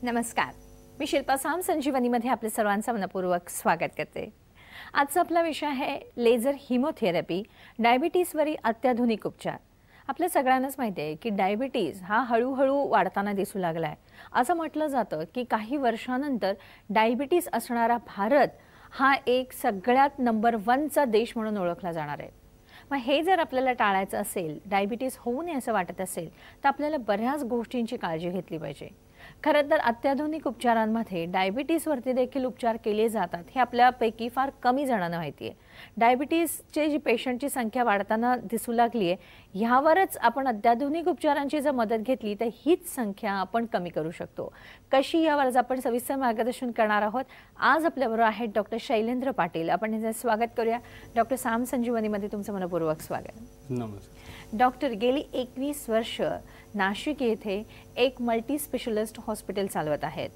नमस्कार, मी शिल्पा साम संजीवनीमध्ये आपले सर्वांचं मनपूर्वक स्वागत करते। आजचा आपला विषय आहे लेझर हिमोथेरपी, डायबिटीजवरील अत्याधुनिक उपचार। आपल्या सगळ्यांनाच माहिती आहे की डायबिटीज हा हळूहळू वाढताना दिसू लागलाय। असं म्हटलं जातं की काही वर्षांनंतर डायबिटीज असणारा भारत हा एक सगळ्यात नंबर 1 चा देश म्हणून ओळखला जाणार आहे। मग हे जर आपल्याला टाळायचं असेल, डायबिटीज होऊ नये असं वाटत असेल, तर आपल्याला बऱ्याच गोष्टींची काळजी घेतली पाहिजे। खरं तर अत्याधुनिक उपचारांमध्ये डायबिटीजवरती देखील उपचार केले जातात हे आपल्यापैकी फार कमी जणांना माहिती आहे। डायबिटीजचे जी पेशंटची संख्या वाढताना दिसू लागली आहे, ह्यावरच आपण अत्याधुनिक उपचारांची जर मदत घेतली तर हीच संख्या आपण कमी करू शकतो। कशी यावर आपण सविस्तर मार्गदर्शन करणार आहोत। आज आपल्याबरोबर आहेत डॉक्टर शैलेंद्र पाटील। आपण यांचं स्वागत करूया। डॉक्टर साम संजीवनीमध्ये तुमचं मनपूर्वक स्वागत। नमस्कार डॉक्टर, गेली 21 वर्ष नाशिक येथे एक मल्टी स्पेशलिस्ट हॉस्पिटल चालवत आहेत।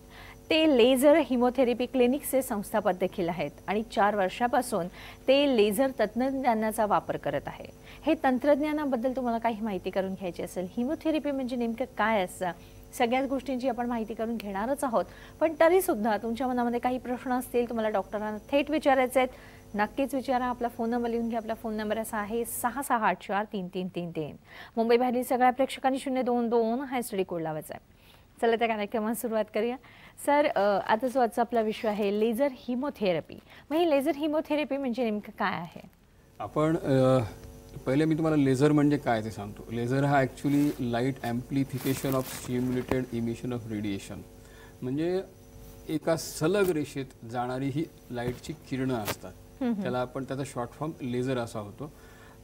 ते लेझर हिमोथेरपी क्लिनिकचे संस्थापक देखील आहेत आणि 4 वर्षापासून ते लेझर तंत्रज्ञानाचा वापर करत आहे। हे तंत्रज्ञानाबद्दल तुम्हाला काही माहिती करून घ्यायची असेल, हिमोथेरपी म्हणजे नेमकं काय असतं, सगळ्याच गोष्टींची आपण माहिती करून घेणारच आहोत। पण तरी सुद्धा तुमच्या मनामध्ये काही प्रश्न असतील, तुम्हाला डॉक्टरांना थेट विचारायचे आहेत, नक्कीच विचारा। आपला फोन नंबर लिहून घ्या। आपला फोन नंबर असा आहे 66843333। मुंबई बाहेरील सगळ्या प्रेक्षकांनी 022 हा एसटीडी कोड लावायचा आहे। चला त्या कार्यक्रमाला सुरुवात करूया। सर, आता जो आजचा आपला विषय आहे लेझर हिमोथेरपी। मग ही लेझर हिमोथेरपी म्हणजे नेमकं काय आहे? आपण पहिले मी तुम्हाला लेझर म्हणजे काय ते सांगतो। लेझर हा actually light amplification of stimulated emission of radiation, म्हणजे एका सलग रेषेत जाणारी ही लाईटची किरणं असतात। त्याला आपण त्याचा शॉर्ट फॉर्म लेझर असा होतो।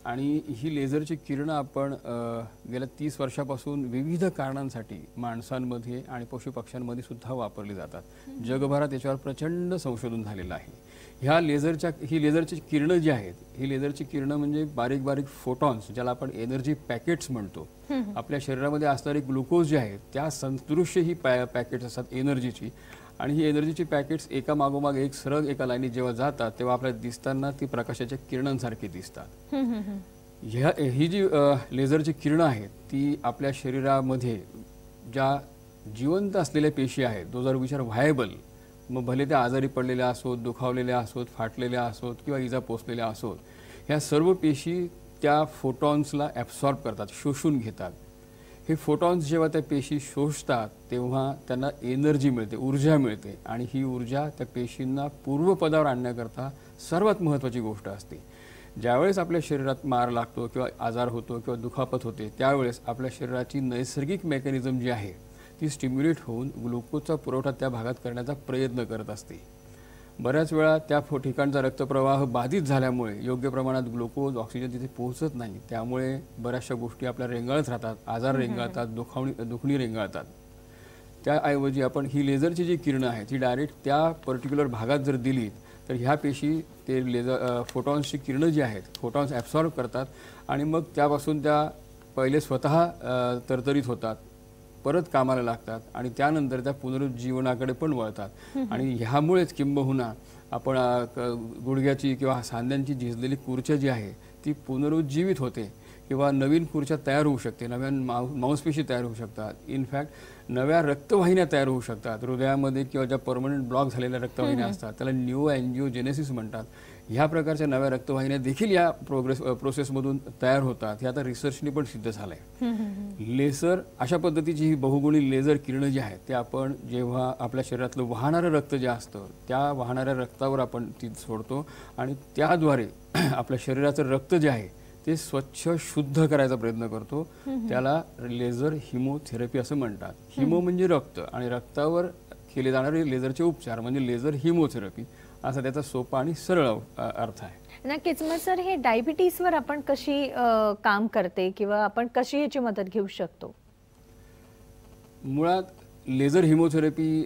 आणि ही लेझरची किरणं आपण गेल्या 30 वर्षापासून विविध कारणांसाठी माणसांमध्ये आणि पशुपक्ष्यांमध्ये सुद्धा वापरली जातात। जगभरात याच्यावर प्रचंड संशोधन झालेलं आहे। ही लेझरची किरणं जी आहेत, ही लेझरची किरणं म्हणजे बारीक बारीक फोटॉन्स, ज्याला आपण एनर्जी पॅकेट्स म्हणतो। आपल्या शरीरामध्ये असणारे ग्लुकोज जे आहेत त्या सदृश्य ही पॅकेट्स असतात एनर्जीची। आणि ही एनर्जीची पॅकेट्स एका मागोमाग एक सरळ एका लाईनीत जेव्हा जातात तेव्हा आपल्याला दिसताना ती प्रकाशाच्या किरणांसारखी दिसतात। ही जी लेझरची किरणं आहेत ती आपल्या शरीरामध्ये ज्या जिवंत असलेल्या पेशी आहेत, जो जर विचार व्हायबल, मग भले त्या आजारी पडलेल्या असोत, दुखावलेल्या असोत, फाटलेल्या असोत किंवा इजा पोचलेल्या असोत, ह्या सर्व पेशी त्या फोटॉन्सला ॲब्सॉर्ब करतात, शोषून घेतात। हे फोटॉन्स जेव्हा त्या पेशी शोषतात तेव्हा त्यांना एनर्जी मिळते, ऊर्जा मिळते। आणि ही ऊर्जा त्या पेशींना पूर्वपदावर आणण्याकरता सर्वात महत्त्वाची गोष्ट असते। ज्यावेळेस आपल्या शरीरात मार लागतो किंवा आजार होतो किंवा दुखापत होते, त्यावेळेस आपल्या शरीराची नैसर्गिक मेकॅनिझम जी आहे ती स्टिम्युलेट होऊन ग्लुकोजचा पुरवठा त्या भागात करण्याचा प्रयत्न करत असते। बऱ्याच वेळा त्या ठिकाणचा रक्तप्रवाह बाधित झाल्यामुळे योग्य प्रमाणात ग्लुकोज, ऑक्सिजन तिथे पोहोचत नाही। त्यामुळे बऱ्याचशा गोष्टी आपल्या रेंगाळत राहतात, आजार रेंगाळतात, दुखणी रेंगाळतात। त्याऐवजी आपण ही लेझरची जी किरणं आहेत ती डायरेक्ट त्या पर्टिक्युलर भागात जर दिलीत तर ह्या पेशी ते लेझर फोटॉन्सची किरणं जी आहेत, फोटॉन्स ॲब्सॉर्ब करतात आणि मग त्यापासून त्या पहिले स्वतः तरतरीत होतात, परत कामाला लागतात आणि त्यानंतर त्या पुनरुज्जीवनाकडे पण वळतात। आणि ह्यामुळेच किंबहुना आपण गुडघ्याची किंवा सांध्यांची झिजलेली खुर्च्या जी आहे ती पुनरुज्जीवित होते किंवा नवीन खुर्च्या तयार होऊ शकते, नव्या मांसपेशी तयार होऊ शकतात। इनफॅक्ट नव्या रक्तवाहिन्या तयार होऊ शकतात। हृदयामध्ये किंवा ज्या परमनंट ब्लॉक झालेल्या रक्तवाहिन्या असतात त्याला न्यू अँजिओजेनेसिस म्हणतात। ह्या प्रकारच्या नव्या रक्तवाहिन्या देखील या प्रोसेसमधून तयार होतात। हे आता रिसर्चने पण सिद्ध झालं आहे। लेझर अशा पद्धतीची ही बहुगुणी लेझर किरणं जी आहेत ते आपण जेव्हा आपल्या शरीरातलं वाहणारं रक्त जे असतं त्या वाहणाऱ्या रक्तावर आपण ती सोडतो आणि त्याद्वारे आपल्या शरीराचं रक्त जे आहे ते स्वच्छ शुद्ध करायचा प्रयत्न करतो। त्याला लेझर हिमोथेरपी असं म्हणतात। हिमो म्हणजे रक्त आणि रक्तावर केले जाणारे लेझरचे उपचार म्हणजे लेझर हिमोथेरपी असा त्याचा सोपा आणि सरळ अर्थ आहे। नक्कीच। मग सर, हे डायबिटीजवर आपण कशी काम करते किंवा आपण कशी याची मदत घेऊ शकतो? मुळात लेझर हिमोथेरपी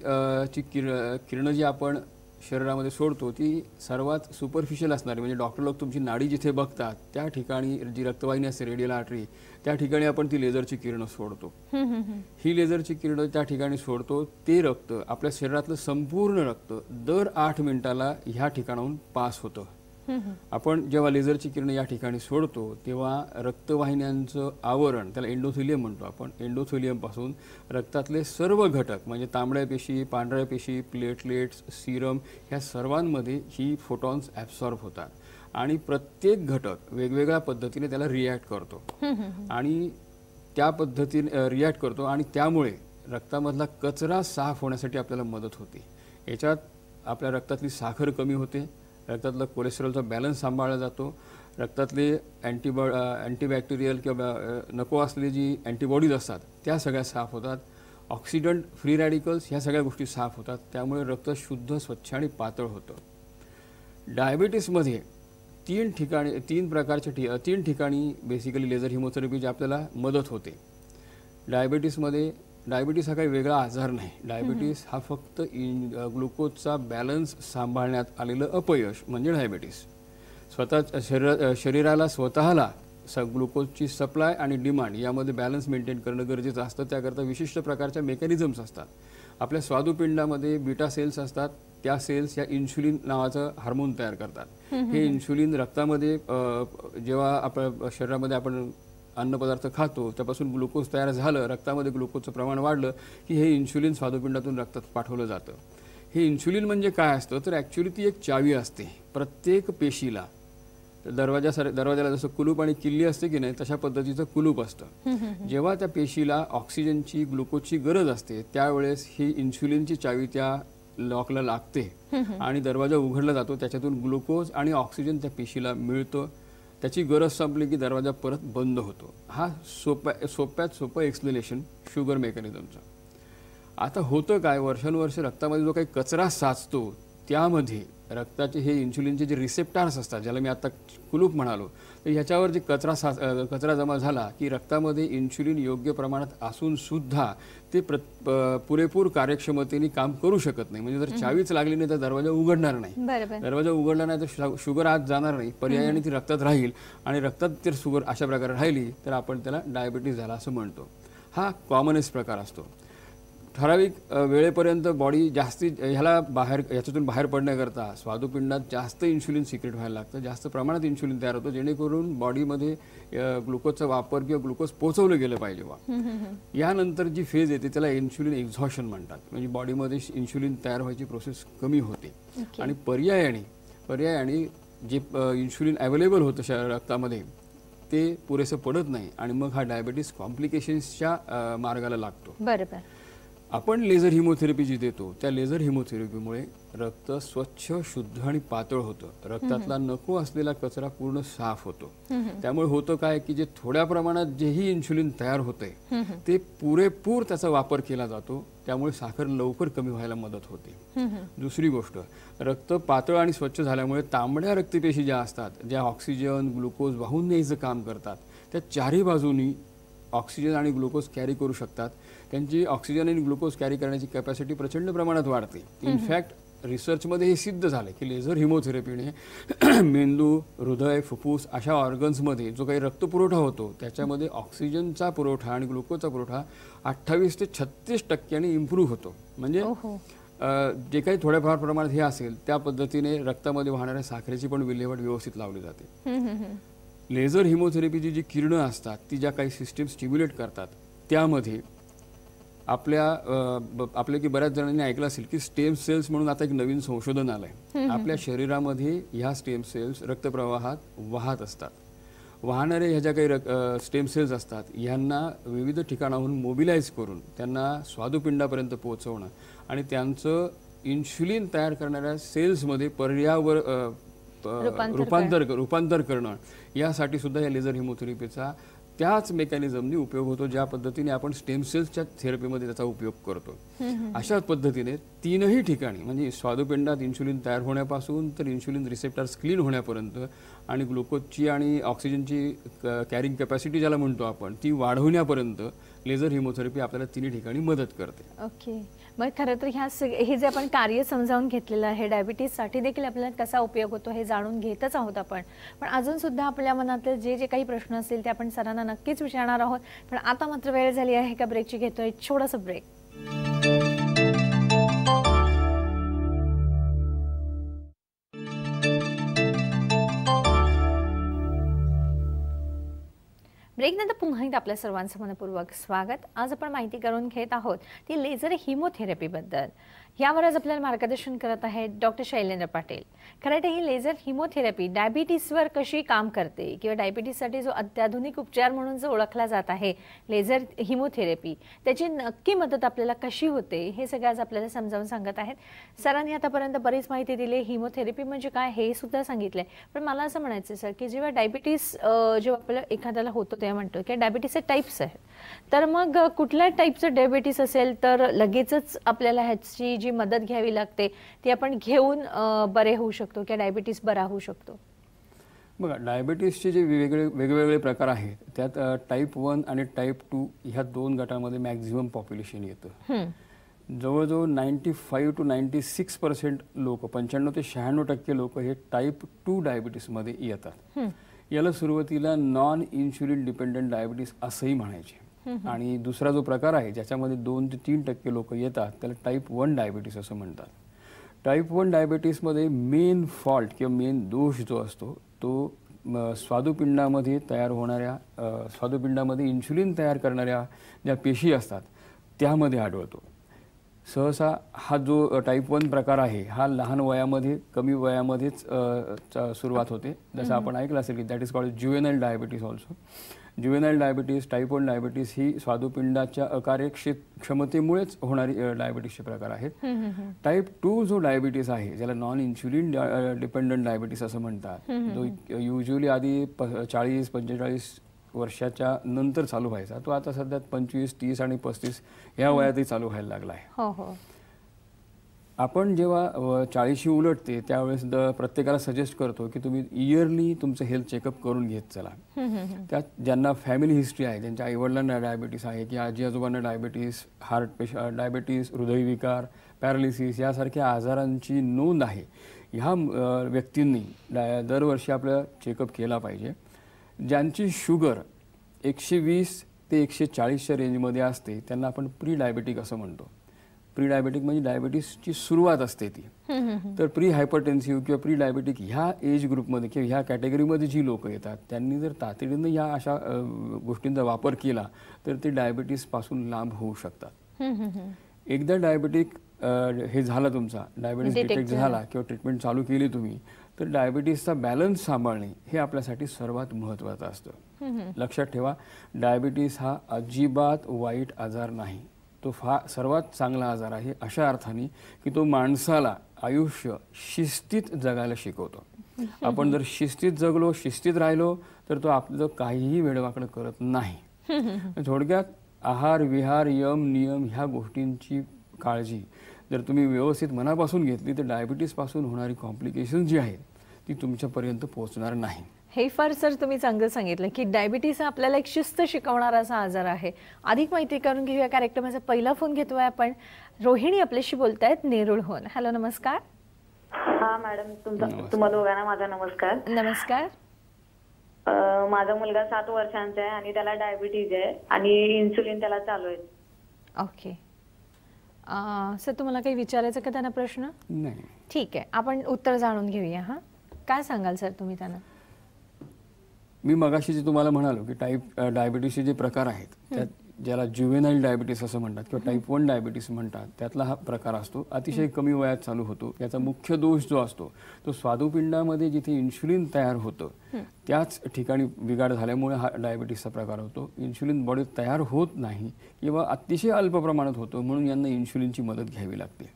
ची किरणं जी आपण शरीरामध्ये सोडतो ती सर्वात सुपरफिशियल असणारी, म्हणजे डॉक्टर लोक तुमची नाडी जिथे बघतात त्या ठिकाणी जी रक्तवाहिनी असते, रेडियल आर्टरी, त्या ठिकाणी आपण ती लेझरची किरणं सोडतो। ही लेझरची किरणं त्या ठिकाणी सोडतो, ते रक्त आपल्या शरीरातलं संपूर्ण रक्त दर 8 मिनिटाला ह्या ठिकाणाहून पास होतं। आपण जेव्हा लेझरची किरण या ठिकाणी सोडतो तेव्हा रक्तवाहिन्यांचं आवरण, त्याला एंडोथेलियम म्हणतो आपण, एंडोथेलियमपासून रक्तातले सर्व घटक म्हणजे तांबड्या पेशी, पांढऱ्या पेशी, प्लेटलेट्स, सीरम ह्या सर्वांमध्ये ही फोटॉन्स ॲब्सॉर्ब होतात आणि प्रत्येक घटक वेगवेगळ्या पद्धतीने त्याला रिॲक्ट करतो आणि त्या पद्धतीने रिॲक्ट करतो आणि त्यामुळे रक्तामधला कचरा साफ होण्यासाठी आपल्याला मदत होते. याच्यात आपल्या रक्तातली साखर कमी होते, रक्तातला कोलेस्ट्रॉलचा बॅलन्स सांभाळला जातो, रक्तातले अँटीबॅक्टेरियल किंवा नको असलेली जी अँटीबॉडीज असतात त्या सगळ्या साफ होतात, ऑक्सिडंट फ्री रॅडिकल्स ह्या सगळ्या गोष्टी साफ होतात, त्यामुळे रक्त शुद्ध, स्वच्छ आणि पातळ होतं. डायबिटीसमध्ये तीन ठिकाणी बेसिकली लेझर हिमोथेरपीची आपल्याला मदत होते. डायबिटीस हा काही वेगळा आजार नाही. डायबिटीस हा फक्त ग्लुकोजचा बॅलन्स सांभाळण्यात आलेलं अपयश म्हणजे डायबिटीस. शरीराला स्वतःला ग्लुकोजची सप्लाय आणि डिमांड यामध्ये बॅलन्स मेंटेन करणं गरजेचं असतं. त्याकरता विशिष्ट प्रकारच्या मेकॅनिझम्स असतात. आपल्या स्वादुपिंडामध्ये बीटा सेल्स असतात. त्या सेल्स या इन्शुलिन नावाचं हार्मोन तयार करतात. हे इन्शुलिन रक्तामध्ये जेव्हा आपल्या शरीरामध्ये आपण अन्नपदार्थ खातो त्यापासून ग्लुकोज तयार झालं, रक्तामध्ये ग्लुकोजचं प्रमाण वाढलं की हे इन्शुलिन स्वादुपिंडातून रक्तात पाठवलं जातं. हे इन्शुलिन म्हणजे काय असतं तर ॲक्च्युली ती एक चावी असते. प्रत्येक पेशीला दरवाजाला जसं कुलूप आणि किल्ली असते की नाही तशा पद्धतीचं कुलूप असतं. जेव्हा त्या पेशीला ऑक्सिजनची, ग्लुकोजची गरज असते त्यावेळेस ही इन्शुलिनची चावी त्या लॉकला लागते आणि दरवाजा उघडला जातो. त्याच्यातून ग्लुकोज आणि ऑक्सिजन त्या पेशीला मिळतं. त्याची गरज संपली की दरवाजा परत बंद होतो. हा सोप्यात सोपं एक्सप्लेनेशन शुगर मेकॅनिझमचं. आता होतं काय, वर्षानुवर्ष रक्तामध्ये जो काही कचरा साचतो त्यामध्ये रक्ताचे हे इन्शुलिनचे जे रिसेप्टार्स असतात, ज्याला मी आता कुलूप म्हणालो, तर ह्याच्यावर जे कचरा जमा झाला की रक्तामध्ये इन्शुलिन योग्य प्रमाणात असून सुद्धा ते पुरेपूर कार्यक्षमतेने काम करू शकत नाही. म्हणजे जर चावीच लागली नाही तर दरवाजा उघडणार नाही. दरवाजा उघडला नाही तर शुगर आत जाणार नाही, पर्यायाने ती रक्तात राहील आणि रक्तात जर शुगर अशा प्रकारे राहिली तर आपण त्याला डायबिटीस झाला असं म्हणतो. हा कॉमनेस्ट प्रकार असतो. ठराविक वेळेपर्यंत बॉडी याच्यातून बाहेर पडण्याकरता स्वादुपिंडात जास्त इन्शुलिन सिक्रेट व्हायला लागतं, जास्त प्रमाणात इन्शुलिन तयार होतं जेणेकरून बॉडीमध्ये ग्लुकोजचा वापर किंवा ग्लुकोज पोहोचवलं गेलं पाहिजे. यानंतर जी फेज येते त्याला इन्शुलिन एक्झॉशन म्हणतात. म्हणजे बॉडीमध्ये इन्शुलिन तयार व्हायची प्रोसेस कमी होते आणि पर्यायाने जे इन्शुलिन अवेलेबल होतं रक्तामध्ये ते पुरेसं पडत नाही आणि मग हा डायबिटीस कॉम्प्लिकेशन्सच्या मार्गाला लागतो. बरोबर. आपण लेझर हिमोथेरपी जी देतो त्या लेझर हिमोथेरपीमुळे रक्त स्वच्छ, शुद्ध आणि पातळ होतं. रक्तातला नको असलेला कचरा पूर्ण साफ होतो. त्यामुळे होतं काय की जे थोड्या प्रमाणात जेही इन्शुलिन तयार होतंय ते पुरेपूर त्याचा वापर केला जातो. त्यामुळे साखर लवकर कमी व्हायला मदत होते. दुसरी गोष्ट, रक्त पातळ आणि स्वच्छ झाल्यामुळे तांबड्या रक्तपेशी ज्या असतात, ज्या ऑक्सिजन, ग्लुकोज वाहून न्यायचं काम करतात, त्या चारही बाजूनी ऑक्सिजन आणि ग्लुकोज कॅरी करू शकतात. त्यांची ऑक्सिजन आणि ग्लुकोज कॅरी करण्याची कॅपॅसिटी प्रचंड प्रमाणात वाढते. इनफॅक्ट रिसर्चमध्ये हे सिद्ध झालं की लेझर हिमोथेरपीने मेंदू, हृदय, फुफ्फुस अशा ऑर्गन्समध्ये जो काही रक्तपुरवठा होतो त्याच्यामध्ये ऑक्सिजनचा पुरवठा आणि ग्लुकोजचा पुरवठा 28 ते 36% इम्प्रूव्ह होतो. म्हणजे जे काही थोड्याफार प्रमाणात हे असेल त्या पद्धतीने रक्तामध्ये वाहणाऱ्या साखरेची पण विल्हेवाट व्यवस्थित लावली जाते. लेझर हिमोथेरपीची जी किरणं असतात ती ज्या काही सिस्टीम स्टिम्युलेट करतात त्यामध्ये आपल्या की बऱ्याच जणांनी ऐकलं असेल की स्टेम सेल्स म्हणून आता एक नवीन संशोधन आलंय. आपल्या शरीरामध्ये ह्या स्टेम सेल्स रक्तप्रवाहात वाहत असतात. वाहणारे ह्या ज्या काही स्टेम सेल्स असतात ह्यांना विविध ठिकाणाहून मोबिलाइज करून त्यांना स्वादुपिंडापर्यंत पोहोचवणं आणि त्यांचं इन्शुलिन तयार करणाऱ्या सेल्समध्ये रूपांतर करणं यासाठी सुद्धा या लेझर हिमोथेरपीचा त्याच मेकॅनिझमनी उपयोग होतो ज्या पद्धतीने आपण स्टेम सेल्सच्या थेरपीमध्ये त्याचा उपयोग करतो. अशाच पद्धतीने तीनही ठिकाणी म्हणजे स्वादुपिंडात इन्शुलिन तयार होण्यापासून तर इन्शुलिन रिसेप्टर्स क्लीन होण्यापर्यंत आणि ग्लुकोजची आणि ऑक्सिजनची कॅरिंग कॅपॅसिटी ज्याला म्हणतो आपण ती वाढवण्यापर्यंत लेझर हिमोथेरपी आपल्याला तिन्ही ठिकाणी मदत करते. ओके. मग खरं तर हे जे आपण कार्य समजावून घेतलेलं आहे डायबिटीससाठी देखील आपल्याला कसा उपयोग होतो हे जाणून घेतच आहोत आपण. पण अजून सुद्धा आपल्या मनातले जे काही प्रश्न असतील ते आपण सरांना नक्कीच विचारणार आहोत. पण आता मात्र वेळ झाली आहे का ब्रेकची. घेतोय छोटासा ब्रेक. ब्रेकनंतर पुन्हा एकदा आपल्या सर्वांचं मनपूर्वक स्वागत. आज आपण माहिती करून घेत आहोत ती लेझर हिमोथेरपीबद्दल. यावर आज आपल्याला मार्गदर्शन करत आहेत डॉक्टर शैलेंद्र पाटील. खरं ही लेझर हिमोथेरपी डायबिटीसवर कशी काम करते किंवा डायबिटीससाठी जो अत्याधुनिक उपचार म्हणून जो ओळखला जात आहे लेझर हिमोथेरपी, त्याची नक्की मदत आपल्याला कशी होते हे सगळं आज आपल्याला समजावून सांगत आहेत. सरांनी आतापर्यंत बरीच माहिती दिली, हिमोथेरपी म्हणजे काय हे सुद्धा सांगितलंय. पण मला असं म्हणायचं सर की जेव्हा डायबिटीस जेव्हा आपल्याला एखाद्याला होतो तेव्हा म्हणतो की डायबिटीसचे टाईप्स आहेत, तर मग कुठल्या टाईपचं डायबिटीस असेल तर लगेचच आपल्याला ह्याची जी मदत घ्यावी लागते ती आपण घेऊन बरे होऊ शकतो किंवा डायबिटीस बरा होऊ शकतो? बघा, डायबिटीसचे जे वेगवेगळे प्रकार आहेत त्यात टाईप 1 आणि टाईप 2 ह्या 2 गटामध्ये मॅक्झिमम पॉप्युलेशन येतं. जवळजवळ 95 to 96% लोक, 95 ते 96% लोक हे टाईप 2 डायबिटीसमध्ये येतात. याला सुरुवातीला नॉन इन्शुलिन डिपेंडंट डायबिटीस असंही म्हणायचे. आणि दुसरा जो प्रकार आहे ज्याच्यामध्ये 2 ते 3% लोक येतात त्याला टाईप 1 डायबिटीस असं म्हणतात. टाईप 1 डायबिटीसमध्ये मेन फॉल्ट किंवा मेन दोष जो असतो तो स्वादुपिंडामध्ये तयार होणाऱ्या स्वादुपिंडामध्ये इन्शुलिन तयार करणाऱ्या ज्या पेशी असतात त्यामध्ये आढळतो. सहसा हा जो टाईप 1 प्रकार आहे हा लहान वयामध्ये, कमी वयामध्येच सुरुवात होते. जसं आपण ऐकलं असेल की that is called juvenile diabetes also. Juvenile diabetes, type 1 diabetes ही स्वादुपिंडाच्या अकार्यक्षमतेमुळेच होणारी डायबिटीसचे प्रकार आहेत. टाईप 2 जो डायबिटीस आहे ज्याला नॉन इन्शुलिन डिपेंडंट डायबिटीस असं म्हणतात, जो युजली आधी 40-45 वर्षाच्या नंतर चालू व्हायचा, तो आता सध्या 25, 30 आणि 35 या वयातही चालू व्हायला लागला आहे. आपण जेव्हा 40शी उलटते त्यावेळेस प्रत्येकाला सजेस्ट करतो की तुम्ही इयरली तुमचं हेल्थ चेकअप करून घेत चला. त्यात ज्यांना फॅमिली हिस्ट्री आहे, ज्यांच्या आईवडिलांना डायबिटीस आहे की आजी आजोबांना डायबिटीस, डायबिटीस, हृदयविकार, पॅरालिसिस यासारख्या आजारांची नोंद आहे, ह्या व्यक्तींनी दरवर्षी आपलं चेकअप केला पाहिजे. ज्यांची शुगर 120 ते 140च्या रेंजमध्ये असते त्यांना आपण प्री डायबेटिक असं म्हणतो. प्री डायबेटिक म्हणजे डायबिटीसची सुरुवात असते ती. तर प्री हायपरटेन्सिव्ह किंवा प्री डायबेटिक ह्या एज ग्रुपमध्ये किंवा ह्या कॅटेगरीमध्ये जी लोक येतात त्यांनी जर तातडीनं या अशा गोष्टींचा वापर केला तर ते डायबिटीसपासून लांब होऊ शकतात. एकदा डायबेटिक हे झालं, तुमचा डायबिटीस डिटेक्ट झाला किंवा ट्रीटमेंट चालू केली तुम्ही, तर डायबिटीसचा बॅलन्स सांभाळणे हे आपल्यासाठी सर्वात महत्त्वाचं असतं. लक्षात ठेवा, डायबिटीस हा अजिबात वाईट आजार नाही, तो सर्वात चांगला आजार आहे अशा अर्थाने की तो माणसाला आयुष्य शिस्तीत जगायला शिकवतो. आपण जर शिस्तीत जगलो, शिस्तीत राहिलो तर तो आपलं काहीही वेडवाकडं करत नाही. थोडक्यात आहार, विहार, यम, नियम ह्या गोष्टींची काळजी जर तुम्ही व्यवस्थित मनापासून घेतली तर डायबिटीसपासून होणारी कॉम्प्लिकेशन जी आहेत ती तुमच्यापर्यंत पोहोचणार नाही. हे फार सर तुम्ही चांगलं सांगितलं की डायबिटीस हा आपल्याला एक शिस्त शिकवणारा असा आजार आहे. अधिक माहिती करून घेऊया. कार्यक्रमाचा पहिला फोन घेतोय आपण. रोहिणी आपल्याशी बोलतायत नेरूळहून. हॅलो, नमस्कार. हा मॅडम, तुम्हाला दोघांना माझा नमस्कार. नमस्कार. माझा मुलगा 7 वर्षांचा आहे आणि त्याला डायबिटीज आहे आणि इन्सुलिन त्याला चालू आहे. ओके सर, तुम्हाला काही विचारायचं का त्यांना प्रश्न? नाही. ठीक आहे, आपण उत्तर जाणून घेऊया. हा, काय सांगाल सर तुम्ही त्यांना? मी मगाशी जे तुम्हाला म्हणालो की डायबिटीसचे जे प्रकार आहेत त्यात ज्याला ज्युवेनाइल डायबिटीस असं म्हणतात किंवा टाईप 1 डायबिटीस म्हणतात त्यातला हा प्रकार असतो. अतिशय कमी वयात चालू होतो. याचा मुख्य दोष जो असतो तो स्वादुपिंडामध्ये जिथे इन्शुलिन तयार होतं त्याच ठिकाणी बिघाड झाल्यामुळे हा डायबिटीसचा प्रकार होतो. इन्शुलिन बॉडीत तयार होत नाही किंवा अतिशय अल्प प्रमाणात होतो, म्हणून यांना इन्शुलिनची मदत घ्यावी लागते.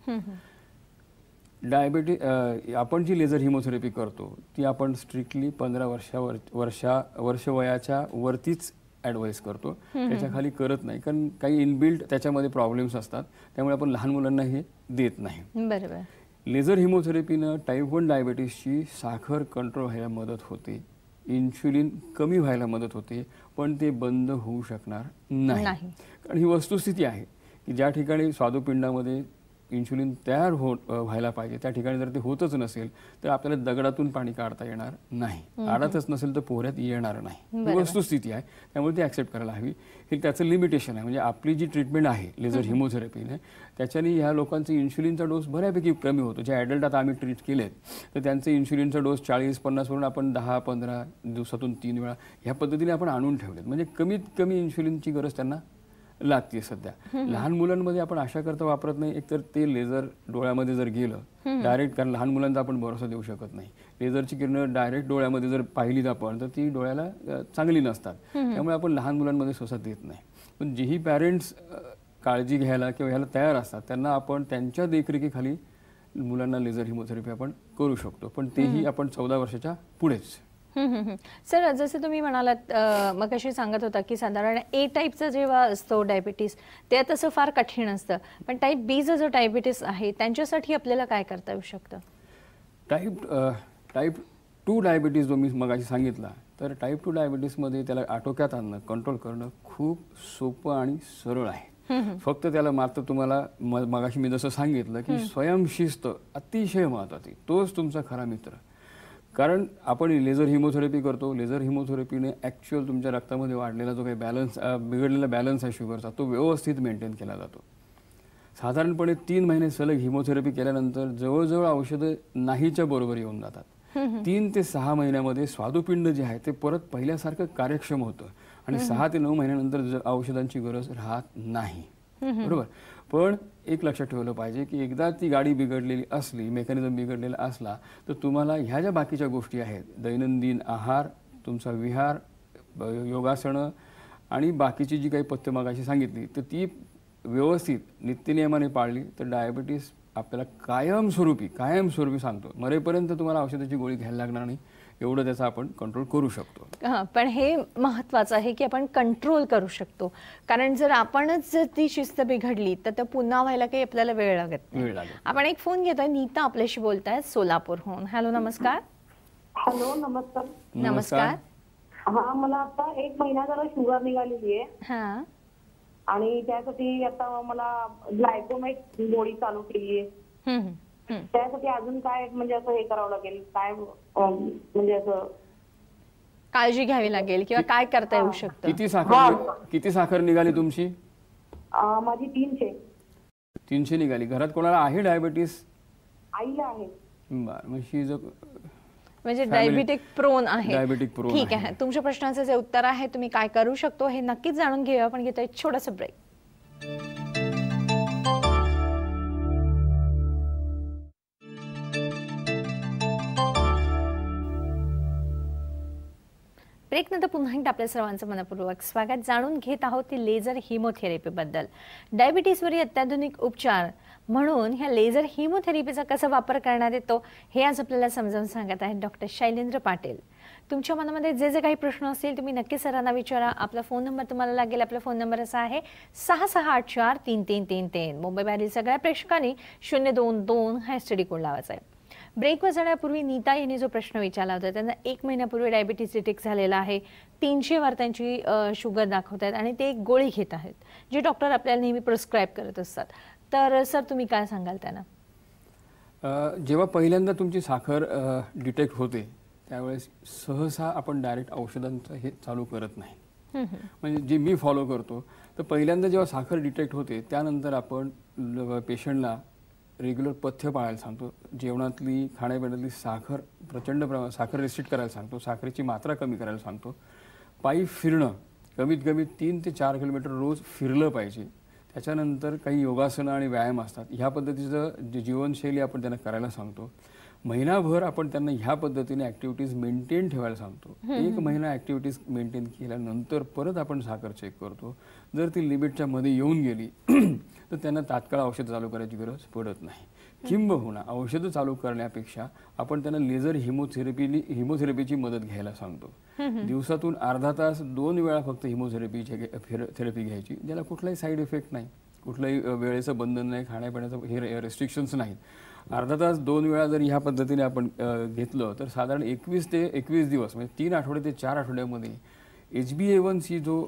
आपण जी लेझर हिमोथेरपी करतो ती आपण स्ट्रिक्टली 15 वर्ष वयाच्या वरतीच ॲडवाईस करतो, त्याच्या खाली करत नाही. कारण काही इनबिल्ट त्याच्यामध्ये प्रॉब्लेम्स असतात, त्यामुळे आपण लहान मुलांना हे देत नाही. बरोबर. लेझर हिमोथेरपीनं टाईप 1 डायबिटीसची साखर कंट्रोल व्हायला मदत होते, इन्शुलिन कमी व्हायला मदत होते, पण ते बंद होऊ शकणार नाही. कारण ही वस्तुस्थिती आहे की ज्या ठिकाणी स्वादुपिंडामध्ये इन्शुलिन तयार व्हायला पाहिजे त्या ठिकाणी जर ते होतच नसेल तर आपल्याला दगडातून पाणी काढता येणार नाही. आडातच नसेल तर पोहऱ्यात येणार नाही. ही वस्तुस्थिती आहे. त्यामुळे ती ॲक्सेप्ट करायला हवी. हे त्याचं लिमिटेशन आहे. म्हणजे आपली जी ट्रीटमेंट आहे लेझर हिमोथेरपीने त्याच्याने ह्या लोकांचा इन्शुलिनचा डोस बऱ्यापैकी कमी होतो. जे ॲडल्ट आता आम्ही ट्रीट केलेत तर त्यांचे इन्शुलिनचा डोस 40-50 वरून आपण 10-15 दिवसातून 3 वेळा ह्या पद्धतीने आपण आणून ठेवलेत. म्हणजे कमीत कमी इन्शुलिनची गरज त्यांना लागते सध्या. लहान मुलांमध्ये आपण अशा करता वापरत नाही. एकतर ते लेझर डोळ्यामध्ये जर गेलं डायरेक्ट, कारण लहान मुलांचा आपण भरोसा देऊ शकत नाही. लेझरची किरणं डायरेक्ट डोळ्यामध्ये जर पाहिलीत आपण तर ती डोळ्याला चांगली नसतात. त्यामुळे आपण लहान मुलांमध्ये सहसा देत नाही. पण जेही पॅरेंट्स काळजी घ्यायला किंवा ह्याला तयार असतात त्यांना आपण त्यांच्या देखरेखीखाली मुलांना लेझर हिमोथेरपी आपण करू शकतो. पण तेही आपण 14 वर्षाच्या पुढेच. सर, जसं तुम्ही म्हणालात मग अशी सांगत होता की साधारण ए टाईपचा जेव्हा असतो डायबिटीस ते तसं फार कठीण असतं, पण टाईप बीचा जो डायबिटीस आहे त्यांच्यासाठी आपल्याला काय करता येऊ शकतं? टाईप 2 डायबिटीस जो मी मगाशी सांगितला, तर टाईप 2 डायबिटीसमध्ये त्याला आटोक्यात आणणं, कंट्रोल करणं खूप सोपं आणि सरळ आहे. फक्त त्याला मात्र तुम्हाला मगाशी मी जसं सांगितलं की स्वयंशिस्त अतिशय महत्त्वाची, तोच तुमचा खरा मित्र. कारण आपण लेझर हिमोथेरपी करतो. लेझर हिमोथेरपीने ॲक्च्युअल तुमच्या रक्तामध्ये वाढलेला जो काही बिघडलेला बॅलन्स आहे शुगरचा तो व्यवस्थित मेंटेन केला जातो. साधारणपणे 3 महिने सलग हिमोथेरपी केल्यानंतर जवळजवळ औषधं नाहीच्या बरोबर येऊन जातात. 3 ते 6 महिन्यामध्ये स्वादुपिंड जे आहे ते परत पहिल्यासारखं कार्यक्षम होतं आणि 6 ते 9 महिन्यानंतर औषधांची गरज राहत नाही. बरोबर. पण एक लक्षात ठेवलं पाहिजे की एकदा ती गाडी बिघडलेली असली, मेकॅनिझम बिघडलेला असला तर तुम्हाला ह्या ज्या बाकीच्या गोष्टी आहेत, दैनंदिन आहार, तुमचा विहार, योगासनं आणि बाकीची जी काही पथ्य मागाशी सांगितली तर ती व्यवस्थित नित्यनियमाने पाळली तर डायबिटीस आपल्याला कायमस्वरूपी सांगतो मरेपर्यंत तुम्हाला औषधाची गोळी घ्यायला लागणार नाही. एवढं त्याचा आपण कंट्रोल करू शकतो. पण हे महत्त्वाचं आहे की आपण कंट्रोल करू शकतो, कारण जर आपणच जर ती शिस्त बिघडली तर पुन्हा व्हायला काही आपल्याला वेळ लागत नाही. आपण एक फोन घेतोय. नीता आपल्याशी बोलतायत सोलापूरहून. हॅलो, नमस्कार. हॅलो, नमस्कार. नमस्कार. हा, मला आता 1 महिना झाला शुगर निघालेली आहे. हा, आणि त्यासाठी आता मला ग्लायकोमेट गोळी चालू केली आहे. त्यासाठी अजून काय म्हणजे असं हे करावं लागेल, काय म्हणजे असं काळजी घ्यावी लागेल किंवा काय करता येऊ शकतं? किती साखर निघाली तुमची? माझी 300 निघाली. घरात कोणाला आहे डायबिटीस? आईला आहे. बरं, मग शी म्हणजे डायबिटिक प्रोन आहे. ठीक आहे. आहे. तुमच्या प्रश्नाचं जे उत्तर आहे तुम्ही काय करू शकतो हे नक्कीच जाणून घेऊया. आपण घेतोय छोटासा ब्रेक. ब्रेकनंतर पुन्हा एकदा आपल्या सर्वांचं मनपूर्वक स्वागत. जाणून घेत आहोत ती लेझर हिमोथेरपीबद्दल. डायबिटीसवरील अत्याधुनिक उपचार म्हणून ह्या लेझर हिमोथेरपीचा कसा वापर करण्यात येतो हे आज आपल्याला समजावून सांगत आहेत डॉक्टर शैलेंद्र पाटील. तुमच्या मनामध्ये जे जे काही प्रश्न असतील तुम्ही नक्की सरांना विचारा. आपला फोन नंबर तुम्हाला लागेल. आपला फोन नंबर असा आहे 66843333. मुंबईबाहेरील सगळ्या प्रेक्षकांनी 022 हा STD कोड लावायचा आहे. ब्रेकवर जाण्यापूर्वी नीता यांनी जो प्रश्न विचारला होता, त्यांना 1 महिन्यापूर्वी डायबिटीस डिटेक्ट झालेला आहे. 300 वर त्यांची शुगर दाखवत आहेत आणि ते एक गोळी घेत आहेत जी डॉक्टर आपल्याला नेहमी प्रिस्क्राईब करत असतात. तर सर तुम्ही काय सांगाल त्यांना? जेव्हा पहिल्यांदा तुमची साखर डिटेक्ट होते त्यावेळेस सहसा आपण डायरेक्ट औषधांचं हे चालू करत नाही. म्हणजे जे मी फॉलो करतो तर पहिल्यांदा जेव्हा साखर डिटेक्ट होते त्यानंतर आपण पेशंटला रेग्युलर पथ्य पाळायला सांगतो. जेवणातली खाण्यापिण्यातली साखर प्रचंड प्रमाणात साखर रिस्ट्रिक्ट करायला सांगतो. साखरेची मात्रा कमी करायला सांगतो. पायी फिरणं कमीत कमी 3 ते 4 किलोमीटर रोज फिरलं पाहिजे. त्याच्यानंतर काही योगासनं आणि व्यायाम असतात. ह्या पद्धतीचं जे जीवनशैली आपण त्यांना करायला सांगतो. महिनाभर आपण त्यांना ह्या पद्धतीने ॲक्टिव्हिटीज मेंटेन ठेवायला सांगतो. 1 महिना ॲक्टिव्हिटीज मेंटेन केल्यानंतर परत आपण साखर चेक करतो. जर ती लिमिटच्या मध्ये येऊन गेली तर त्यांना तात्काळ औषध चालू करायची गरज पडत नाही. किंबहुना औषधं चालू करण्यापेक्षा आपण त्यांना लेझर हिमोथेरपीची मदत घ्यायला सांगतो. दिवसातून अर्धा तास 2 वेळा फक्त थेरपी घ्यायची, ज्याला कुठलाही साईड इफेक्ट नाही, कुठलंही वेळेचं बंधन नाही, खाण्यापिण्याचं हे रेस्ट्रिक्शन्स नाहीत. अर्धा तास 2 वेळा जर ह्या पद्धतीने आपण घेतलं तर साधारण 21 ते 21 दिवस म्हणजे 3 आठवडे ते 4 आठवड्यामध्ये HbA1c जो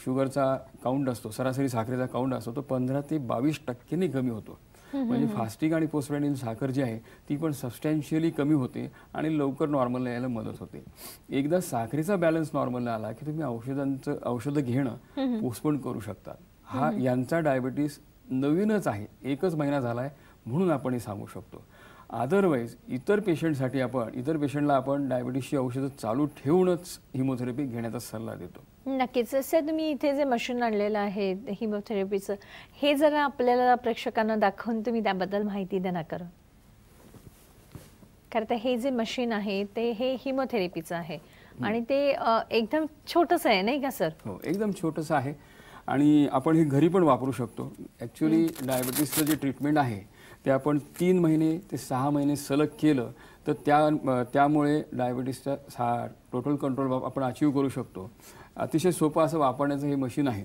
शुगरचा काउंट असतो, सरासरी साखरेचा काउंट असतो, तो 15 ते 22% कमी होतो. म्हणजे फास्टिंग आणि पोस्ट प्रायडिन साखर जी आहे ती पण सबस्टॅन्शियली कमी होते आणि लवकर नॉर्मलला यायला मदत होते. एकदा साखरेचा बॅलन्स नॉर्मलला आला की तुम्ही औषधं घेणं पोस्टपोन करू शकता. हा यांचा डायबिटीस नवीनच आहे, 1च महिना झाला आहे म्हणून आपण हे सांगू शकतो. अदरवाईज इतर पेशंटला आपण डायबिटीसची औषधं चालू ठेवूनच हिमोथेरपी घेण्याचा सल्ला देतो. नक्कीच. सर, तुम्ही इथे जे मशीन आणलेलं आहे हिमोथेरपीचं, हे जरा आपल्याला प्रेक्षकांना दाखवून तुम्ही त्याबद्दल माहिती द्या ना. कारण हे जे मशीन आहे ते हे हिमोथेरपीचं आहे आणि ते एकदम छोटंसं आहे नाही का सर? हो, एकदम छोटंसं आहे आणि आपण हे घरी पण वापरू शकतो. ॲक्च्युली डायबिटीसचं जे ट्रीटमेंट आहे ते आपण 3 महिने ते 6 महिने सलग केलं तर त्यामुळे डायबिटीसचा टोटल कंट्रोल आपण अचीव करू शकतो. अतिशय सोपं असं वापरण्याचं हे मशीन आहे.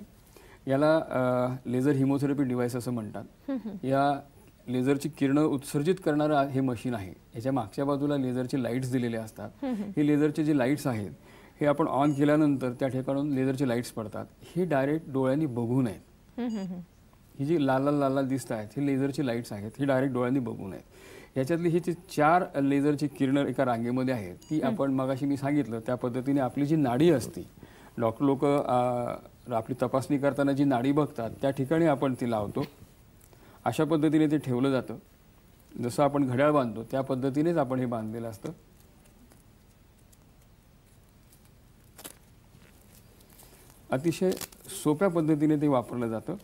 याला लेझर हिमोथेरपी डिव्हाइस असं म्हणतात. या लेझरची किरणं उत्सर्जित करणारं हे मशीन आहे. याच्या मागच्या बाजूला लेझरचे लाईट्स दिलेले असतात. हे लेझरचे जे लाईट्स आहेत हे आपण ऑन केल्यानंतर त्या ठिकाणून लेझरचे लाईट्स पडतात. हे डायरेक्ट डोळ्यांनी बघू नयेत. ही जी लाल लाल दिसत आहेत ही लेझरची लाईट्स आहेत, ही डायरेक्ट डोळ्यांनी बघू नयेत. याच्यातली ही जी 4 लेझरची किरणं एका रांगेमध्ये आहेत ती आपण मगाशी मी सांगितलं त्या पद्धतीने आपली जी नाडी असते, डॉक्टर लोक आपली तपासणी करताना जी नाडी बघतात त्या ठिकाणी आपण ती लावतो. अशा पद्धतीने ते ठेवलं जातं. जसं आपण घड्याळ बांधतो त्या पद्धतीनेच आपण हे बांधलेलं असतं. अतिशय सोप्या पद्धतीने ते वापरलं जातं.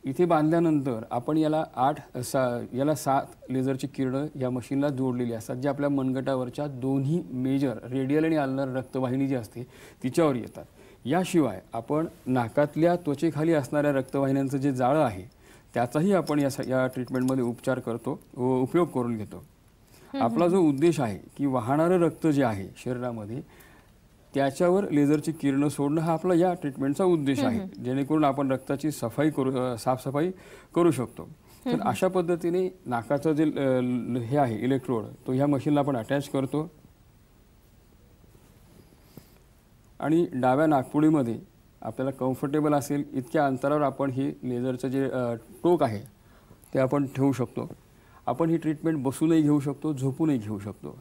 इथे बांधल्यानंतर आपण याला 7 लेझरची किरणं या मशीनला जोडलेली असतात, जे आपल्या मनगटावरच्या दोन्ही मेजर रेडियल आणि अल्नर रक्तवाहिनी जी असते तिच्यावर येतात. याशिवाय आपण नाकातल्या त्वचेखाली असणाऱ्या रक्तवाहिन्यांचं जे जाळं आहे त्याचाही आपण या ट्रीटमेंटमध्ये उपयोग करून घेतो. आपला जो उद्देश आहे की वाहणारं रक्त जे आहे शरीरामध्ये त्याच्यावर लेझरची किरणं सोडणं हा आपला या ट्रीटमेंटचा उद्देश आहे, जेणेकरून आपण रक्ताची साफसफाई करू शकतो. तर अशा पद्धतीने नाकाचं जे हे आहे इलेक्ट्रोड तो ह्या मशीनला आपण अटॅच करतो आणि डाव्या नाकपुडीमध्ये आपल्याला कम्फर्टेबल असेल इतक्या अंतरावर आपण हे लेझरचं जे टोक आहे ते आपण ठेवू शकतो. आपण ही ट्रीटमेंट बसूनही घेऊ शकतो, झोपूनही घेऊ शकतो.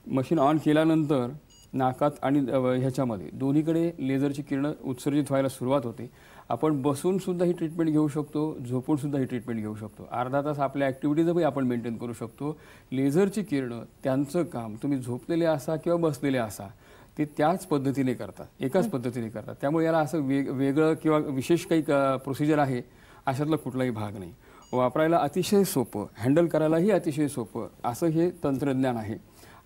मशीन ऑन केल्यानंतर नाकात आणि ह्याच्यामध्ये दोन्हीकडे लेझरची किरणं उत्सर्जित व्हायला सुरुवात होते. आपण बसून सुद्धा ही ट्रीटमेंट घेऊ शकतो, झोपून सुद्धा ही ट्रीटमेंट घेऊ शकतो. अर्धा तास आपल्या ॲक्टिव्हिटीजही आपण मेंटेन करू शकतो. लेझरची किरणं त्यांचं काम तुम्ही झोपलेले असा किंवा बसलेले असा ते त्याच पद्धतीने करतात, एकाच पद्धतीने करतात. त्यामुळे याला असं वेगळं किंवा विशेष काही प्रोसिजर आहे अशातला कुठलाही भाग नाही. वापरायला अतिशय सोपं, हँडल करायलाही अतिशय सोपं असं हे तंत्रज्ञान आहे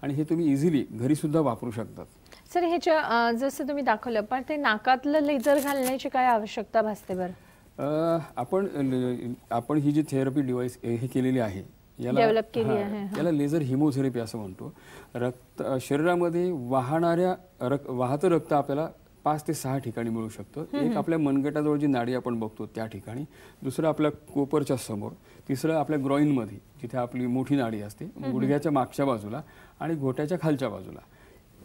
आणि हे तुम्ही इझिली घरीसुद्धा वापरू शकतात. सर, ह्याच्या जसं तुम्ही दाखवलं पण ते नाकातलं लेझर घालण्याची काय आवश्यकता भासते बरं? आपण ही जी थेरपी डिव्हाइस हे केलेली आहे याला लेझर हिमोथेरपी असं म्हणतो. शरीरामध्ये वाहतं रक्त आपल्याला 5 ते 6 ठिकाणी मिळू शकतं. एक आपल्या मनगटाजवळ जी नाडी आपण बघतो त्या ठिकाणी, दुसरं आपल्या कोपरच्या समोर, तिसरं आपल्या ग्रॉइनमध्ये जिथे आपली मोठी नाडी असते, गुडघ्याच्या मागच्या बाजूला आणि घोट्याच्या खालच्या बाजूला.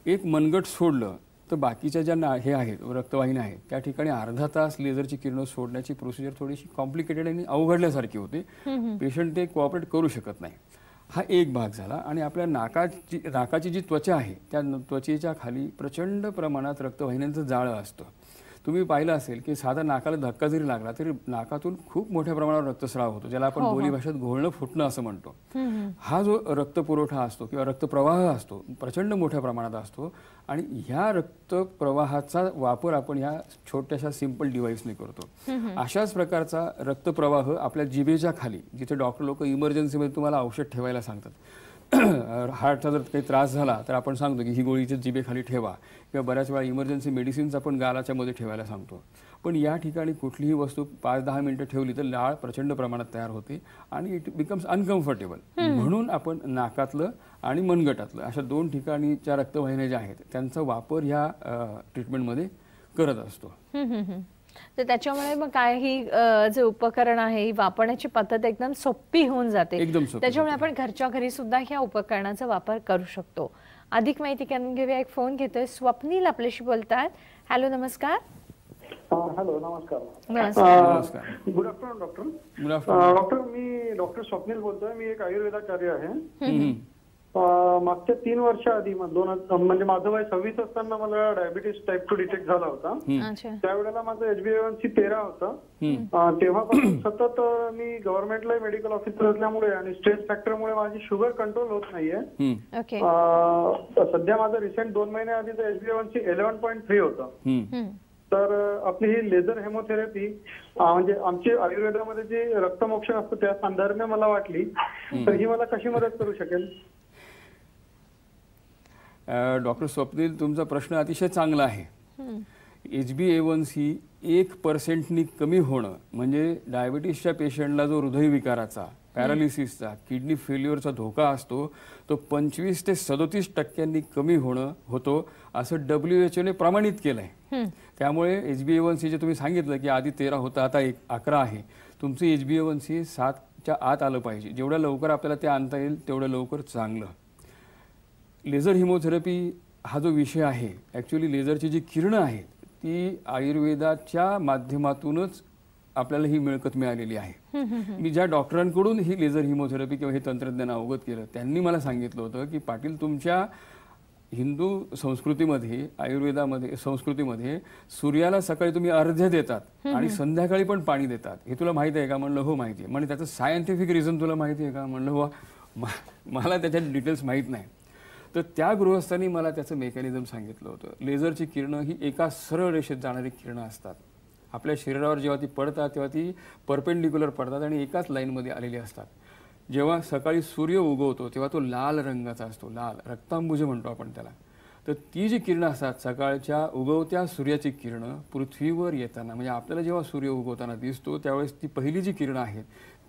एक मनगट सोडलं तर बाकीच्या ज्या हे आहेत रक्तवाहिन्या आहेत त्या ठिकाणी अर्धा तास लेझरची किरणं सोडण्याची प्रोसिजर थोडीशी कॉम्प्लिकेटेड आणि अवघडल्यासारखी होते. पेशंट ते कोऑपरेट करू शकत नाही. हा एक भाग झाला. आणि आपल्या नाकाची जी त्वचा आहे त्या त्वचेच्या खाली प्रचंड प्रमाणात रक्तवाहिन्यांचं जाळं असतं. तुम्ही पाहिलं असेल की साधा नाकाला धक्का जरी लागला तरी नाकातून खूप मोठ्या प्रमाणावर रक्तस्राव होतो, ज्याला आपण बोली भाषेत घोळणं फुटणं असं म्हणतो. हा जो रक्तपुरवठा असतो किंवा रक्तप्रवाह असतो प्रचंड मोठ्या प्रमाणात असतो आणि ह्या रक्तप्रवाहाचा वापर आपण ह्या छोट्याशा सिंपल डिव्हाइसने करतो. अशाच प्रकारचा रक्तप्रवाह आपल्या जिभेच्या खाली, जिथे डॉक्टर लोक इमर्जन्सीमध्ये तुम्हाला औषध ठेवायला सांगतात, हार्टचा जर काही त्रास झाला तर आपण सांगतो की ही गोळीची जिभेखाली ठेवा, किंवा बऱ्याच वेळा इमर्जन्सी मेडिसिन्स आपण गालाच्या मध्ये ठेवायला सांगतो. पण या ठिकाणी कुठलीही वस्तू 5-10 मिनिटं ठेवली तर लाळ प्रचंड प्रमाणात तयार होते आणि इट बिकम्स अनकम्फर्टेबल. म्हणून आपण नाकातलं आणि मनगटातलं अशा 2 ठिकाणीच्या रक्तवाहिन्या ज्या आहेत त्यांचा वापर ह्या ट्रीटमेंटमध्ये करत असतो. तर त्याच्यामुळे मग काही जे उपकरण आहे ही वापरण्याची पद्धत एकदम सोपी होऊन जाते. त्याच्यामुळे आपण घरच्या घरी सुद्धा ह्या उपकरणाचा वापर करू शकतो. अधिक माहिती घेऊया. एक फोन घेतोय. स्वप्नील आपल्याशी बोलतात. हॅलो, नमस्कार. हॅलो, नमस्कार. नमस्कार. Good afternoon doctor. Good afternoon. Doctor, मी डॉक्टर स्वप्नील बोलतोय. मी एक आयुर्वेदाचार्य आहे. मागच्या 3 वर्ष आधी म्हणजे माझं वय 26 असताना मला डायबिटीस टाईप 2 डिटेक्ट झाला होता. त्यावेळेला माझं HbA1c 13 होतं. तेव्हापासून सतत मी गव्हर्नमेंटला मेडिकल ऑफिसर असल्यामुळे आणि स्ट्रेस फॅक्टरमुळे माझी शुगर कंट्रोल होत नाहीये. सध्या माझं रिसेंट 2 महिन्या आधीचं HbA1c 11.3 होतं. तर आपली ही लेझर हेमोथेरपी म्हणजे आमची आयुर्वेदामध्ये जे रक्तमोक्षण असतं त्या संदर्भाने मला वाटली, तर ही मला कशी मदत करू शकेल? डॉक्टर स्वप्नील, तुमचा प्रश्न अतिशय चांगला आहे. HbA1c 1% कमी होणं म्हणजे डायबिटीसच्या पेशंटला जो हृदयविकाराचा, पॅरालिसिसचा, किडनी फेल्युअरचा धोका असतो तो 25 ते 37% कमी होतो असं WHO प्रमाणित केलंय. त्यामुळे HbA1c जे तुम्ही सांगितलं की आधी 13 होतं आता 11 आहे, तुमचं HbA1c 7च्या आत आलं पाहिजे. जेवढ्या लवकर आपल्याला ते आणता येईल तेवढं लवकर चांगलं. लेझर हिमोथेरपी हा जो विषय आहे, ॲक्च्युली लेझरची जी किरणं आहेत ती आयुर्वेदाच्या माध्यमातूनच आपल्याला ही मिळकत मिळालेली आहे. मी ज्या डॉक्टरांकडून ही लेझर हिमोथेरपी किंवा हे तंत्रज्ञान अवगत केलं त्यांनी मला सांगितलं होतं की पाटील, तुमच्या हिंदू संस्कृतीमध्ये, आयुर्वेदामध्ये, संस्कृतीमध्ये सूर्याला सकाळी तुम्ही अर्घ्य देतात आणि संध्याकाळी पण पाणी देतात. हे तुला माहिती आहे का? म्हणलं हो माहिती आहे. म्हणजे त्याचं सायंटिफिक रिझन तुला माहिती आहे का? म्हणलं हो, मला त्याच्यात डिटेल्स माहीत नाही. तर त्या गृहस्थांनी मला त्याचं मेकॅनिझम सांगितलं होतं. लेझरची किरणं ही एका सरळ रेषेत जाणारी किरणं असतात. आपल्या शरीरावर जेव्हा ती पडतात तेव्हा ती परपेंडिक्युलर पडतात आणि एकाच लाईनमध्ये आलेली असतात. जेव्हा सकाळी सूर्य उगवतो तेव्हा तो लाल रंगाचा असतो, लाल रक्तांबुज म्हणतो आपण त्याला. तर ती जी किरणं असतात, सकाळच्या उगवत्या सूर्याची किरणं पृथ्वीवर येताना, म्हणजे आपल्याला जेव्हा सूर्य उगवताना दिसतो त्यावेळेस ती पहिली जी किरणं आहेत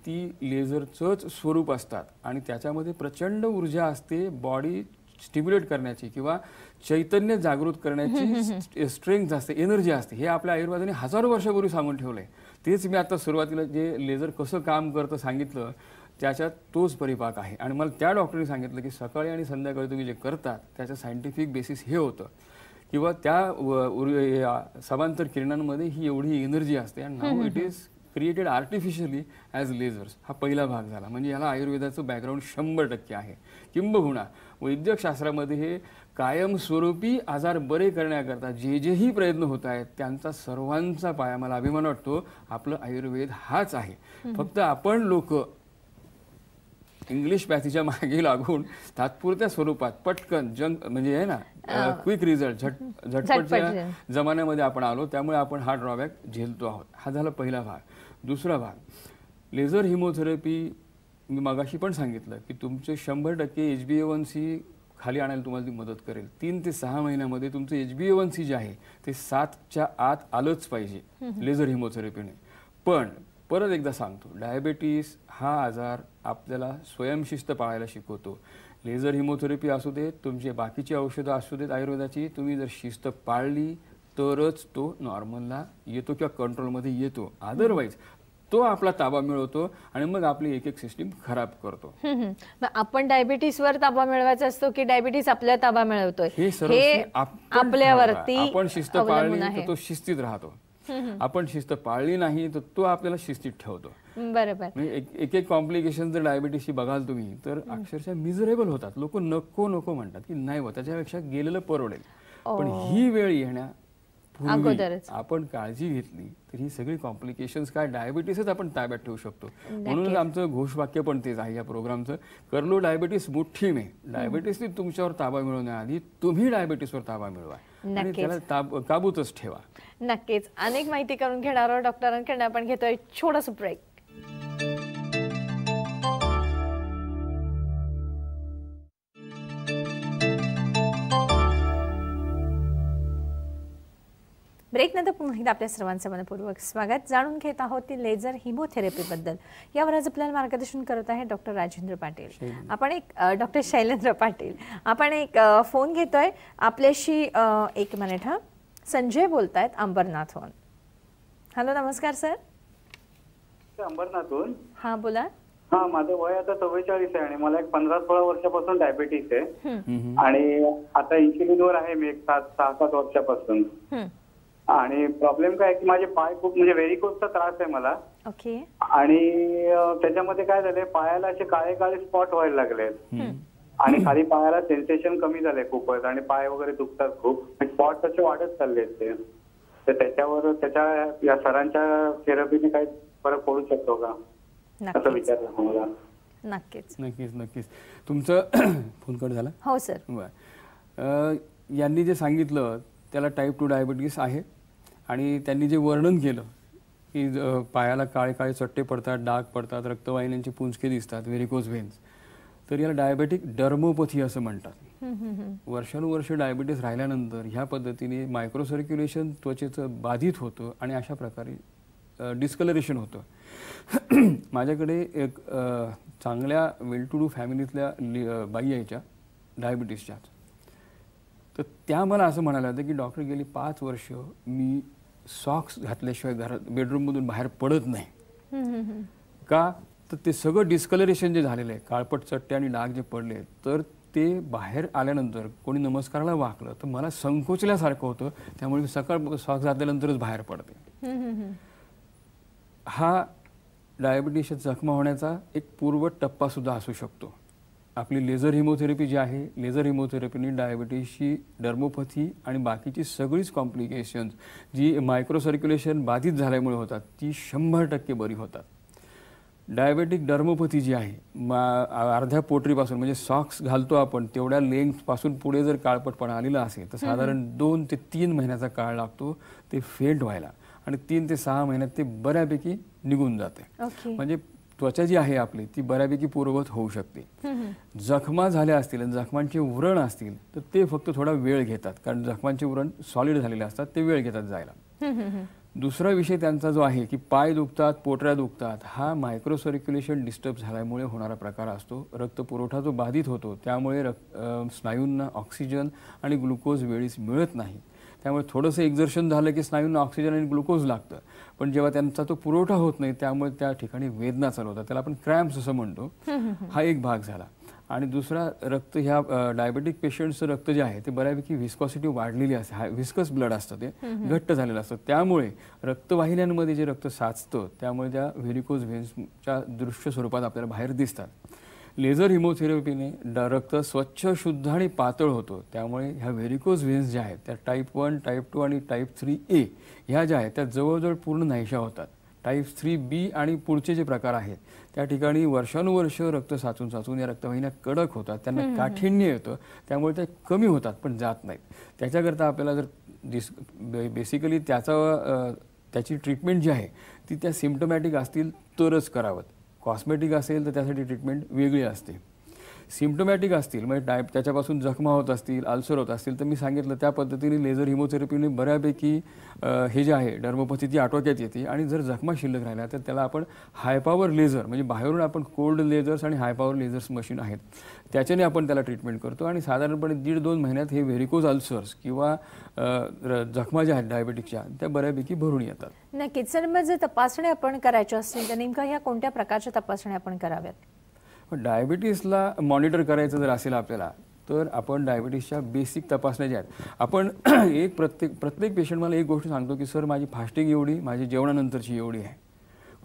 ती लेझरचंच स्वरूप असतात आणि त्याच्यामध्ये प्रचंड ऊर्जा असते. बॉडी स्टिम्युलेट करण्याची किंवा चैतन्य जागृत करण्याची स्ट्रेंथ असते, एनर्जी असते. हे आपल्या आयुर्वेदाने हजारो वर्षापूर्वी सांगून ठेवलं आहे. तेच मी आता सुरुवातीला जे लेझर कसं काम करतं सांगितलं त्याच्यात तोच परिपाक आहे. आणि मला त्या डॉक्टरने सांगितलं की सकाळी आणि संध्याकाळी तुम्ही जे करतात त्याचं सायंटिफिक बेसिस हे होतं किंवा त्या समांतर किरणांमध्ये ही एवढी एनर्जी असते आणि now it is created artificially as lasers. हा पहिला भाग झाला. म्हणजे याला आयुर्वेदाचं बॅकग्राऊंड 100% आहे. किंबहुना वैद्यकशास्त्रामध्ये हे कायमस्वरूपी आजार बरे करण्याकरता जेही प्रयत्न होत आहेत त्यांचा सर्वांचा पाया, मला अभिमान वाटतो, आपलं आयुर्वेद हाच आहे. फक्त आपण लोक इंग्लिश पॅथीच्या मागे लागून तात्पुरत्या स्वरूपात पटकन म्हणजे आहे ना क्विक रिझल्ट, झटपटच्या जमान्यामध्ये आपण आलो, त्यामुळे आपण हा ड्रॉबॅक झेलतो आहोत. हा झाला पहिला भाग. दुसरा भाग, लेझर हिमोथेरपी मी मगाशी पण सांगितलं की तुमचे 100% HbA1c खाली आणायला तुम्हाला ती मदत करेल. 3 ते 6 महिन्यामध्ये तुमचं HbA1c जे आहे ते 7च्या आत आलंच पाहिजे लेझर हिमोथेरपीने. पण परत एकदा सांगतो, डायबिटीस हा आजार आपल्याला स्वयंशिस्त पाळायला शिकवतो. लेझर हिमोथेरपी असू देत, तुमचे बाकीची औषधं असू देत आयुर्वेदाची, तुम्ही जर शिस्त पाळली तरच तो नॉर्मलला येतो किंवा कंट्रोलमध्ये येतो. अदरवाईज तो आपला ताबा मिळवतो आणि मग आपली एक सिस्टीम खराब करतो. आपण डायबिटीसवर ताबा मिळवायचा असतो की डायबिटीस आपल्या ताबा मिळवतोय हे आपल्यावरती. आपण शिस्त पाळली तर तो शिस्तीत राहतो, आपण शिस्त पाळली नाही तर तो आपल्याला शिस्तीत ठेवतो. बरोबर. एक कॉम्प्लिकेशन जर डायबिटीसची बघाल तुम्ही तर अक्षरशः मिझरेबल होतात. लोक नको नको म्हणतात की नाही हो त्याच्यापेक्षा गेलेलं परवडेल. पण ही वेळ येण्या आपण काळजी घेतली तर ही सगळी कॉम्प्लिकेशन्स काय डायबिटीसच आपण ताब्यात ठेवू शकतो. म्हणूनच आमचं घोषवाक्य पण तेच आहे या प्रोग्रामचं, कर लो डायबिटीस मुठ्ठी में. डायबिटीसने तुमच्यावर ताबा मिळवण्याआधी तुम्ही डायबिटीसवर ताबा मिळवा आणि त्याला काबूतच ठेवा. नक्कीच. अनेक माहिती करून घेणार डॉक्टरांकडे आपण घेतोय छोटासा ब्रेक. ब्रेकनंतर पुन्हा आपल्या सर्वांचं मनपूर्वक स्वागत. जाणून घेत आहोत ती लेझर हिमोथेरपी बद्दल. यावर आज आपल्याला मार्गदर्शन करत आहे डॉक्टर राजेंद्र पाटील. आपण एक डॉक्टर शैलेंद्र पाटील. आपण एक फोन घेतोय आपल्याशी. 1 मिनिट. संजय बोलतायत अंबरनाथहून. हॅलो, नमस्कार सर. अंबरनाथहून. हा बोला. हा, माझं वय आता 44 आहे आणि मला एक 15-16 वर्षापासून डायबिटीस आहे आणि आता इन्सुलिनवर आहे मी एक 6-7 वर्षापासून. आणि प्रॉब्लेम काय की माझे पाय खूप म्हणजे व्हेरिकोजचा त्रास आहे मला. ओके. आणि त्याच्यामध्ये काय झालंय, पायाला असे काळे काळे स्पॉट व्हायला लागलेत आणि खाली पायाला सेन्सेशन कमी झालंय खूपच आणि पाय वगैरे दुखतात खूप. स्पॉट असे वाढत चाललेत ते. तर त्याच्यावर या सरांच्या थेरपीने काही फरक पडू शकतो का असं विचारलं मला. नक्कीच नक्कीच नक्कीच. तुमचं फोन कट झाला. हो सर. बरं, यांनी जे सांगितलं त्याला टाईप 2 डायबिटीस आहे आणि त्यांनी जे वर्णन केलं की पायाला काळे काळे चट्टे पडतात, डाग पडतात, रक्तवाहिन्यांचे पुंजके दिसतात, व्हेरिकोज व्हेन्स, तर याला डायबेटिक डर्मोपॅथी असं म्हणतात. वर्षानुवर्ष डायबिटीस राहिल्यानंतर ह्या पद्धतीने मायक्रो सर्क्युलेशन त्वचेचं बाधित होतं आणि अशा प्रकारे डिस्कलरेशन होतं. माझ्याकडे एक चांगल्या वेल टू डू फॅमिलीतल्या बाई यायच्या डायबिटीसच्या. तर त्या मला असं म्हणाल्या होत्या की डॉक्टर गेली 5 वर्ष मी सॉक्स घातल्याशिवाय घरात बेडरूममधून बाहेर पडत नाही. का तर ते सगळं डिस्कलरेशन जे झालेलं आहे, काळपट चट्टे आणि डाग जे पडले, तर ते बाहेर आल्यानंतर कोणी नमस्काराला वाकलं तर मला संकोचल्यासारखं होतं, त्यामुळे मी सकाळ सॉक्स घातल्यानंतरच बाहेर पडते. हा डायबिटीसच्या जखमा होण्याचा एक पूर्व टप्पा सुद्धा असू शकतो. आपली लेझर हिमोथेरपी जी आहे, लेझर हिमोथेरपीने डायबिटीसची डर्मोपॅथी आणि बाकीची सगळीच कॉम्प्लिकेशन्स जी मायक्रो सर्क्युलेशन बाधित झाल्यामुळे होतात ती 100% बरी होतात. डायबेटिक डर्मोपॅथी जी आहे, अर्ध्या पोटरीपासून म्हणजे सॉक्स घालतो आपण तेवढ्या लेंथपासून पुढे जर काळपटपणा आलेला असेल तर साधारण 2 ते 3 महिन्याचा काळ लागतो ते फेंट व्हायला आणि 3 ते 6 महिन्यात ते बऱ्यापैकी निघून जाते. म्हणजे त्वचा जी आहे आपली ती बऱ्यापैकी पूर्ववत होऊ शकते. जखमा झाल्या असतील आणि जखमांचे व्रण असतील तर ते फक्त थोडा वेळ घेतात, कारण जखमांचे व्रण सॉलिड झालेले असतात, ते वेळ घेतात जायला. दुसरा विषय त्यांचा जो आहे की पाय दुखतात, पोटऱ्या दुखतात, हा मायक्रो सर्क्युलेशन डिस्टर्ब झाल्यामुळे होणारा प्रकार असतो. रक्तपुरवठा जो बाधित होतो त्यामुळे स्नायूंना ऑक्सिजन आणि ग्लुकोज वेळीच मिळत नाही. त्यामुळे थोडंसं एक्झर्शन झालं की स्नायूंना ऑक्सिजन आणि ग्लुकोज लागतं, पण जेव्हा त्यांचा तो पुरवठा होत नाही त्यामुळे त्या ठिकाणी वेदना चालू होतात, त्याला आपण क्रॅम्प्स असं म्हणतो. हा एक भाग झाला. आणि दुसरा, रक्त ह्या डायबेटिक पेशंटचं रक्त जे आहे ते बऱ्यापैकी व्हिस्कॉसिटी वाढलेली असते, व्हिस्कस ब्लड असतं, ते घट्ट झालेलं असतं, त्यामुळे रक्तवाहिन्यांमध्ये जे रक्त साचतं त्यामुळे त्या व्हेरिकोज व्हेन्सच्या दृश्य स्वरूपात आपल्याला बाहेर दिसतात. लेझर हिमोथेरपीने रक्त स्वच्छ, शुद्ध आणि पातळ होतो, त्यामुळे ह्या व्हेरिकोज व्हेन्स ज्या आहेत त्या टाईप 1, टाईप 2 आणि टाईप 3A ह्या ज्या आहेत त्या जवळजवळ पूर्ण नाहीशा होतात. टाईप 3B आणि पुढचे जे प्रकार आहेत त्या ठिकाणी वर्षानुवर्ष रक्त साचून साचून या रक्तवाहिन्या कडक होतात, त्यांना काठिण्य येतं, त्यामुळे त्या कमी होतात पण जात नाहीत. त्याच्याकरता आपल्याला जर बेसिकली त्याची ट्रीटमेंट जी आहे ती त्या सिम्पटमॅटिक असतील तरच करावं. कॉस्मेटिक असेल तर त्यासाठी ट्रीटमेंट वेगळी असते. सिम्पटमॅटिक असतील म्हणजे त्याच्यापासून जखमा होत असतील, अल्सर होत असतील तर मी सांगितलं त्या पद्धतीने लेझर हिमोथेरपीने बऱ्यापैकी हे जे आहे डर्मोपॅथी ती आटोक्यात येते. आणि जर जखमा शिल्लक राहिल्या तर त्याला आपण हाय पॉवर लेझर, म्हणजे बाहेरून आपण कोल्ड लेझर्स आणि हाय पॉवर लेझर्स मशीन आहेत त्याच्याने आपण त्याला ट्रीटमेंट करतो आणि साधारणपणे 1.5-2 महिन्यात हे व्हेरिकोज अल्सर्स किंवा जखमा ज्या आहेत डायबेटिकच्या त्या बऱ्यापैकी भरून येतात. नक्कीच सर. मग जर तपासण्या आपण करायच्या असतील तर नेमका ह्या कोणत्या प्रकारच्या तपासण्या आपण कराव्यात? डायबिटीसला मॉनिटर करायचं जर असेल आपल्याला तर आपण डायबिटीसच्या बेसिक तपासण्या ज्या आहेत आपण प्रत्येक पेशंट मला एक गोष्ट सांगतो की सर माझी फास्टिंग एवढी, माझी जेवणानंतरची एवढी आहे.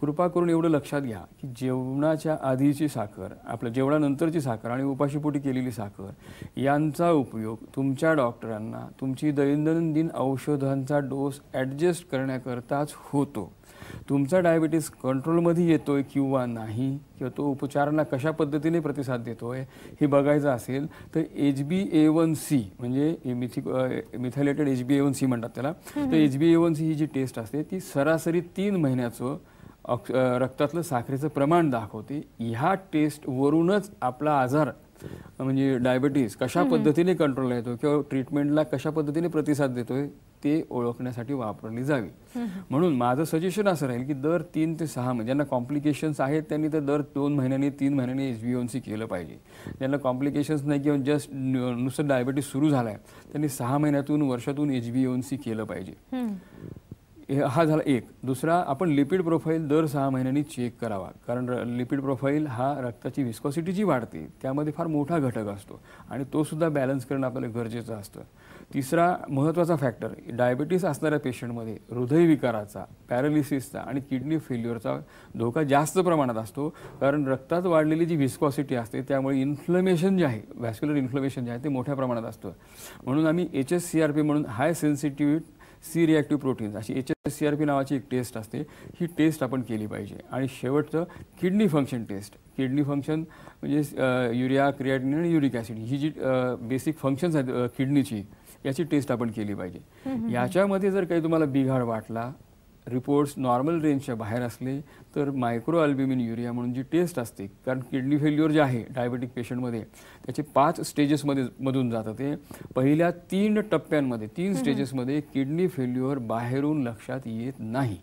कृपा करून एवढं लक्षात घ्या की जेवणाच्या आधीची साखर, आपल्या जेवणानंतरची साखर आणि उपाशीपोटी केलेली साखर यांचा उपयोग तुमच्या डॉक्टरांना तुमची दैनंदिन औषधांचा डोस ॲडजस्ट करण्याकरताच होतो. तुमचा डायबिटीस कंट्रोलमध्ये येतोय किंवा नाही, किंवा तो उपचारांना कशा पद्धतीने प्रतिसाद देतोय हे बघायचं असेल तर HbA1c म्हणजे मिथायलेटेड HbA1c म्हणतात त्याला. तर HbA1c ही जी टेस्ट असते ती सरासरी 3 महिन्याचं रक्तातलं साखरेचं प्रमाण दाखवते. ह्या टेस्टवरूनच आपला आजार म्हणजे डायबिटीस कशा पद्धतीने कंट्रोलला येतो किंवा ट्रीटमेंटला कशा पद्धतीने प्रतिसाद देतोय ते ओळखण्यासाठी वापरली जावी. म्हणून माझं सजेशन असं राहील की दर 3 ते 6 महिने ज्यांना कॉम्प्लिकेशन्स आहेत त्यांनी तर दर 2 महिन्यांनी 3 महिन्यांनी HbA1c केलं पाहिजे. ज्यांना कॉम्प्लिकेशन्स नाही किंवा जस्ट नुसतं डायबिटीस सुरू झाला आहे त्यांनी 6 महिन्यातून वर्षातून HbA1c केलं पाहिजे. हा झाला एक. दुसरा, आपण लिपिड प्रोफाईल दर 6 महिन्यांनी चेक करावा, कारण लिपिड प्रोफाईल हा रक्ताची विस्कॉसिटी जी वाढते त्यामध्ये फार मोठा घटक असतो आणि तो सुद्धा बॅलन्स करणं आपल्याला गरजेचं असतं. तिसरा महत्त्वाचा फॅक्टर, डायबिटीस असणाऱ्या पेशंटमध्ये हृदयविकाराचा, पॅरालिसिसचा आणि किडनी फेल्युअरचा धोका जास्त प्रमाणात असतो, कारण रक्तात वाढलेली जी विस्कॉसिटी असते त्यामुळे इन्फ्लमेशन जे आहे, व्हॅस्क्युलर इन्फ्लमेशन जे आहे ते मोठ्या प्रमाणात असतं. म्हणून आम्ही HSCRP म्हणून हाय सेन्सिटिव्हिटी सी रिॲक्टिव्ह प्रोटीन्स अशी HSCRP नावाची एक टेस्ट असते, ही टेस्ट आपण केली पाहिजे. आणि शेवटचं kidney function test. Kidney function म्हणजे युरिया, क्रिएटिनिन आणि युरिक ॲसिड ही जी बेसिक फंक्शन्स आहेत किडनीची, याची टेस्ट आपण केली पाहिजे. याच्यामध्ये जर काही तुम्हाला बिघाड वाटला, रिपोर्ट्स नॉर्मल रेंजच्या बाहेर असले, तर मायक्रो अल्ब्युमिन युरिया म्हणून जी टेस्ट असते, कारण किडनी फेल्युअर जे आहे डायबेटिक पेशंटमध्ये त्याचे 5 स्टेजेसमध्ये मधून जातं. ते पहिल्या 3 टप्प्यांमध्ये 3 स्टेजेसमध्ये किडनी फेल्युअर बाहेरून लक्षात येत नाही.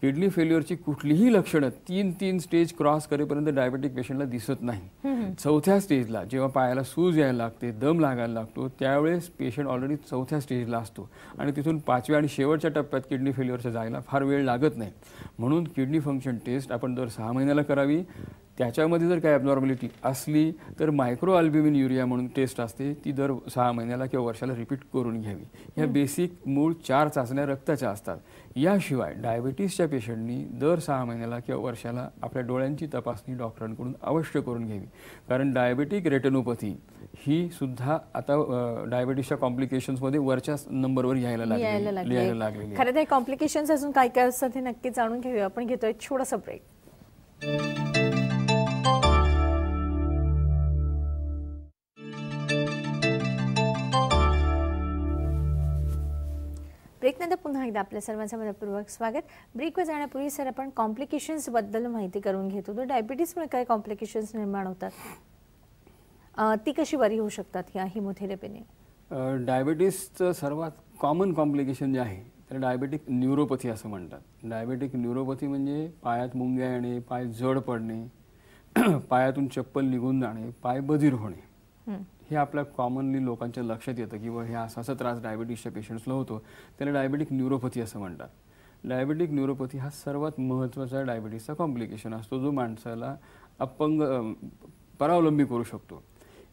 किडनी फेल्युअरची कुठलीही लक्षणं 3 स्टेज क्रॉस करेपर्यंत डायबेटिक पेशंटला दिसत नाही. 4थ्या स्टेजला जेव्हा पायाला सूज यायला लागते, दम लागायला लागतो, त्यावेळेस पेशंट ऑलरेडी 4थ्या स्टेजला असतो आणि तिथून 5व्या आणि शेवटच्या टप्प्यात किडनी फेल्युअरच्या जायला फार वेळ लागत नाही. म्हणून किडनी फंक्शन टेस्ट आपण दर 6 महिन्याला करावी. त्याच्यामध्ये जर काही ॲबनॉर्मॅलिटी असली तर मायक्रो अल्ब्युमिन युरिया म्हणून टेस्ट असते, ती दर 6 महिन्याला किंवा वर्षाला रिपीट करून घ्यावी. ह्या बेसिक मूळ 4 चाचण्या रक्ताच्या असतात. याशिवाय डायबिटीसच्या पेशंटनी दर 6 महिन्याला किंवा वर्षाला आपल्या डोळ्यांची तपासणी डॉक्टरांकडून अवश्य करून घ्यावी, कारण डायबेटिक रेटिनोपॅथी ही सुद्धा आता डायबिटीसच्या कॉम्प्लिकेशन्समध्ये वरच्या नंबरवर यायला लागलेली. खरं तर कॉम्प्लिकेशन्स अजून काय काय असतात हे नक्की जाणून घेऊया. आपण घेतोय छोटासा ब्रेक. ब्रेकनंतर पुन्हा एकदा आपल्या सर्वांचं मनपूर्वक स्वागत. ब्रेकवर जाण्यापूर्वी सर आपण कॉम्प्लिकेशन्सबद्दल माहिती करून घेत होतो. डायबिटीसमुळे काय कॉम्प्लिकेशन्स निर्माण होतात, ती कशी बरी होऊ शकतात या हिमोथेरपीने? डायबिटीसचं सर्वात कॉमन कॉम्प्लिकेशन जे आहे तर डायबेटिक न्यूरोपॅथी असं म्हणतात. डायबेटिक न्यूरोपॅथी म्हणजे पायात मुंग्या येणे, पाय जड पडणे, पायातून चप्पल निघून जाणे, पाय बधीर होणे, हे आपल्या कॉमनली लोकांच्या लक्षात येतं की हे असा त्रास डायबिटीसच्या पेशंट्सला होतो, त्याला डायबेटिक न्यूरोपॅथी असं म्हणतात. डायबेटिक न्यूरोपॅथी हा सर्वात महत्त्वाचा डायबिटीसचा कॉम्प्लिकेशन असतो, जो माणसाला अपंग परावलंबी करू शकतो.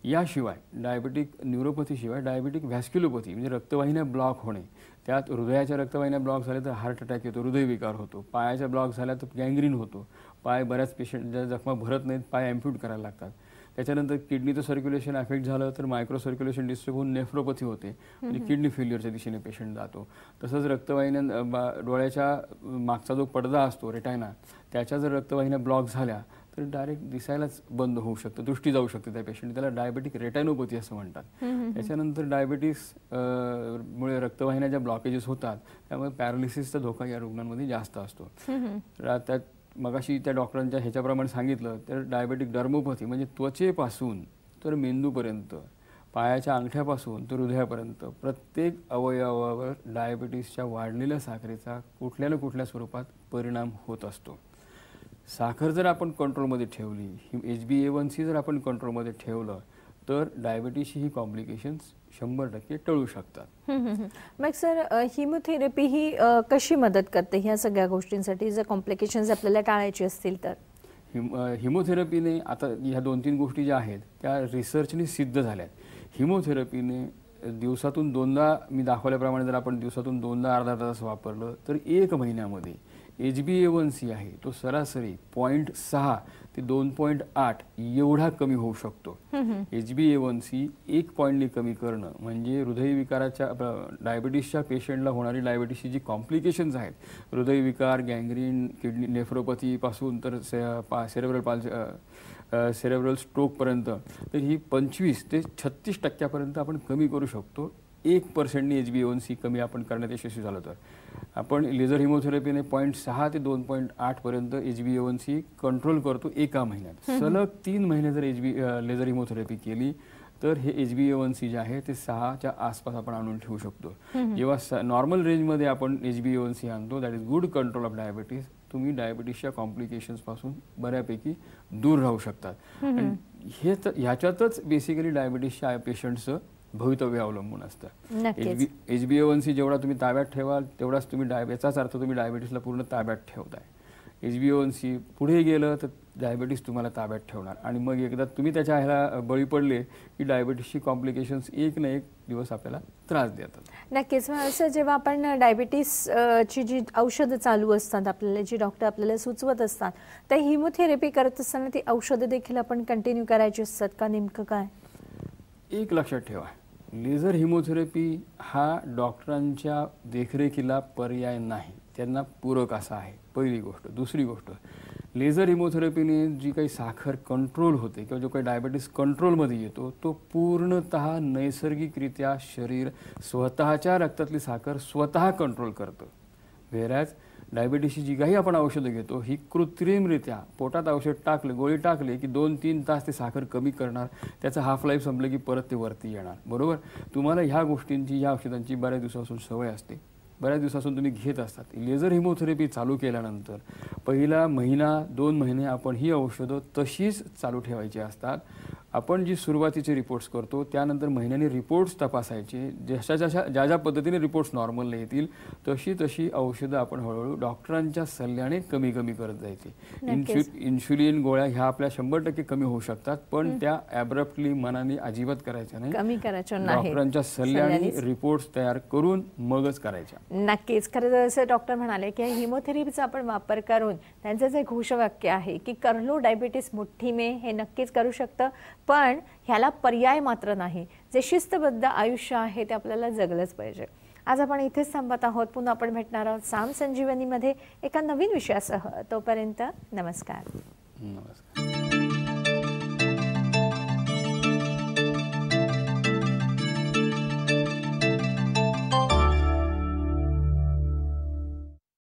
याशिवाय डायबेटिक न्यूरोपॅथीशिवाय डायबेटिक व्हॅस्क्युलोपॅथी म्हणजे रक्तवाहिन्या ब्लॉक होणे, त्यात हृदयाच्या रक्तवाहिन्या ब्लॉक झाल्या तर हार्ट अटॅक येतो, हृदयविकार होतो. पायाच्या ब्लॉक झाल्या तर गँग्रीन होतो, पाय बऱ्याच पेशंटच्या जखमा भरत नाहीत, पाय ॲम्प्यूट करायला लागतात. त्याच्यानंतर किडनीचं सर्क्युलेशन अफेक्ट झालं तर मायक्रो सर्क्युलेशन डिस्टर्ब होऊन नेफ्रोपॅथी होते, म्हणजे किडनी फेल्युअरच्या दिशेने पेशंट जातो. तसंच रक्तवाहिन्या डोळ्याच्या मागचा जो पडदा असतो रेटायना, त्याच्या जर रक्तवाहिन्या ब्लॉक झाल्या तर डायरेक्ट दिसायलाच बंद होऊ शकतं, दृष्टी जाऊ शकते त्या पेशंट, त्याला डायबेटिक रेटायनोपॅथी असं म्हणतात. त्याच्यानंतर डायबिटीस मुळे रक्तवाहिन्या ज्या ब्लॉकेजेस होतात त्यामुळे पॅरालिसिसचा धोका या रुग्णांमध्ये जास्त असतो. त्यात मगाशी त्या डॉक्टरांच्या ह्याच्याप्रमाणे सांगितलं तर डायबेटिक डर्मोपॅथी म्हणजे त्वचेपासून तर मेंदूपर्यंत, पायाच्या अंगठ्यापासून तर हृदयापर्यंत प्रत्येक अवयवावर डायबिटीसच्या वाढलेल्या साखरेचा कुठल्या ना कुठल्या स्वरूपात परिणाम होत असतो. साखर जर आपण कंट्रोलमध्ये ठेवली, HbA1c जर आपण कंट्रोलमध्ये ठेवलं तर डायबिटीसची ही कॉम्प्लिकेशन्स 100% टळू शकतात. मग सर हिमोथेरपी ही कशी मदत करते ह्या सगळ्या गोष्टींसाठी, जर कॉम्प्लिकेशन्स आपल्याला टाळायचे असतील तर? हिमोथेरपीने आता ह्या 2-3 गोष्टी ज्या आहेत त्या रिसर्चने सिद्ध झाल्यात. हिमोथेरपीने दिवसातून 2दा, मी दाखवल्याप्रमाणे जर आपण दिवसातून 2दा अर्धा तास वापरलं तर 1 महिन्यामध्ये HbA1c आहे तो सरासरी 0.6 ते 2.8 एवढा कमी होऊ शकतो. HbA1c 1 पॉईंटने कमी करणं म्हणजे हृदयविकाराच्या डायबिटीसच्या पेशंटला होणारी डायबिटीसची जी कॉम्प्लिकेशन्स आहेत, हृदयविकार, गँग्रीन, किडनी नेफ्रोपॅथीपासून तर सेरेब्रल स्ट्रोकपर्यंत, तर ही 25 ते 36% आपण कमी करू शकतो 1%नी HbA1c कमी आपण करण्यात यशस्वी झालं तर. आपण लेझर हिमोथेरपीने 0.6 ते 2.8 पर्यंत HbA1c कंट्रोल करतो 1 महिन्यात. सलग 3 महिने जर लेझर हिमोथेरपी केली तर हे HbA1c जे आहे ते 6च्या आसपास आपण आणून ठेवू शकतो. जेव्हा नॉर्मल रेंजमध्ये आपण HbA1c आणतो, that is good control of diabetes, तुम्ही डायबिटीसच्या कॉम्प्लिकेशन्सपासून बऱ्यापैकी दूर राहू शकतात. ह्याच्यातच बेसिकली डायबिटीसच्या पेशंट्सचं भवितव्य अवलंबून असतं. HbA1c जेवढा तुम्ही ताब्यात ठेवाल तेवढाच तुम्ही याचाच अर्थ तुम्ही डायबिटीसला पूर्ण ताब्यात ठेवताय. HbA1c पुढे गेलं तर डायबिटीस तुम्हाला ताब्यात ठेवणार आणि मग एकदा तुम्ही त्याच्या ह्याला बळी पडले की डायबिटीसची कॉम्प्लिकेशन्स एक ना एक दिवस आपल्याला त्रास देतात. नक्कीच. असं जेव्हा आपण डायबिटीसची जी औषधं चालू असतात आपल्याला, जी डॉक्टर आपल्याला सुचवत असतात, तर हिमोथेरपी करत असताना ती औषधं देखील आपण कंटिन्यू करायची असतात का, नेमकं काय? एक लक्षात ठेवा, लेझर हिमोथेरपी हा डॉक्टरांच्या देखरेखीला पर्याय नाही, त्यांना पूरक असा आहे, पहिली गोष्ट. दुसरी गोष्ट, लेझर हिमोथेरपीने जी काही साखर कंट्रोल होते किंवा जो काही डायबिटीस कंट्रोलमध्ये येतो तो पूर्णतः नैसर्गिकरित्या शरीर स्वतःच्या रक्तातली साखर स्वतः कंट्रोल करतं. व्हेरॅज डायबिटीसची जी काही आपण औषधं घेतो ही कृत्रिमरित्या पोटात औषध टाकलं, गोळी टाकली की 2-3 तास ते साखर कमी करणार, त्याचं हाफ लाईफ संपलं की परत ते वरती येणार. बरोबर. तुम्हाला ह्या गोष्टींची, या औषधांची बऱ्याच दिवसापासून सवय असते, बऱ्याच दिवसापासून तुम्ही घेत असतात. लेझर हिमोथेरपी चालू केल्यानंतर पहिला महिना 2 महिने आपण ही औषधं तशीच चालू ठेवायची असतात. आपण जी सुरुवातीचे रिपोर्ट्स करतो त्यानंतर महिन्याने रिपोर्ट्स तपासायचे, ज्या ज्या पद्धतीने रिपोर्ट्स नॉर्मलला येतील तशी तशी औषधं आपण हळूहळू डॉक्टरांच्या सल्ल्याने कमी कमी करत जायचे. इन्शुलिन गोळ्या ह्या आपल्या 100% कमी होऊ शकतात, पण त्या ॲब्रप्टली मनाने अजिबात करायच्या नाही, कमी करायच्या नाही, डॉक्टरांच्या सल्ल्याने रिपोर्ट्स तयार करून मगच करायच्या. नक्कीच. खरं तर असं डॉक्टर म्हणाले की हिमोथेरपीचा आपण वापर करून त्यांचं जे घोषवाक्य आहे की कर लो डायबिटीस मुठ्ठी में, हे नक्कीच करू शकतं, पण ह्याला पर्याय मात्र नाही. जे शिस्तबद्ध आयुष्य आहे ते आपल्याला जगलंच पाहिजे. आज आपण इथेच थांबत आहोत. पुन्हा आपण भेटणार आहोत साम संजीवनीमध्ये एका नवीन विषयासह. तोपर्यंत नमस्कार. नमस्कार.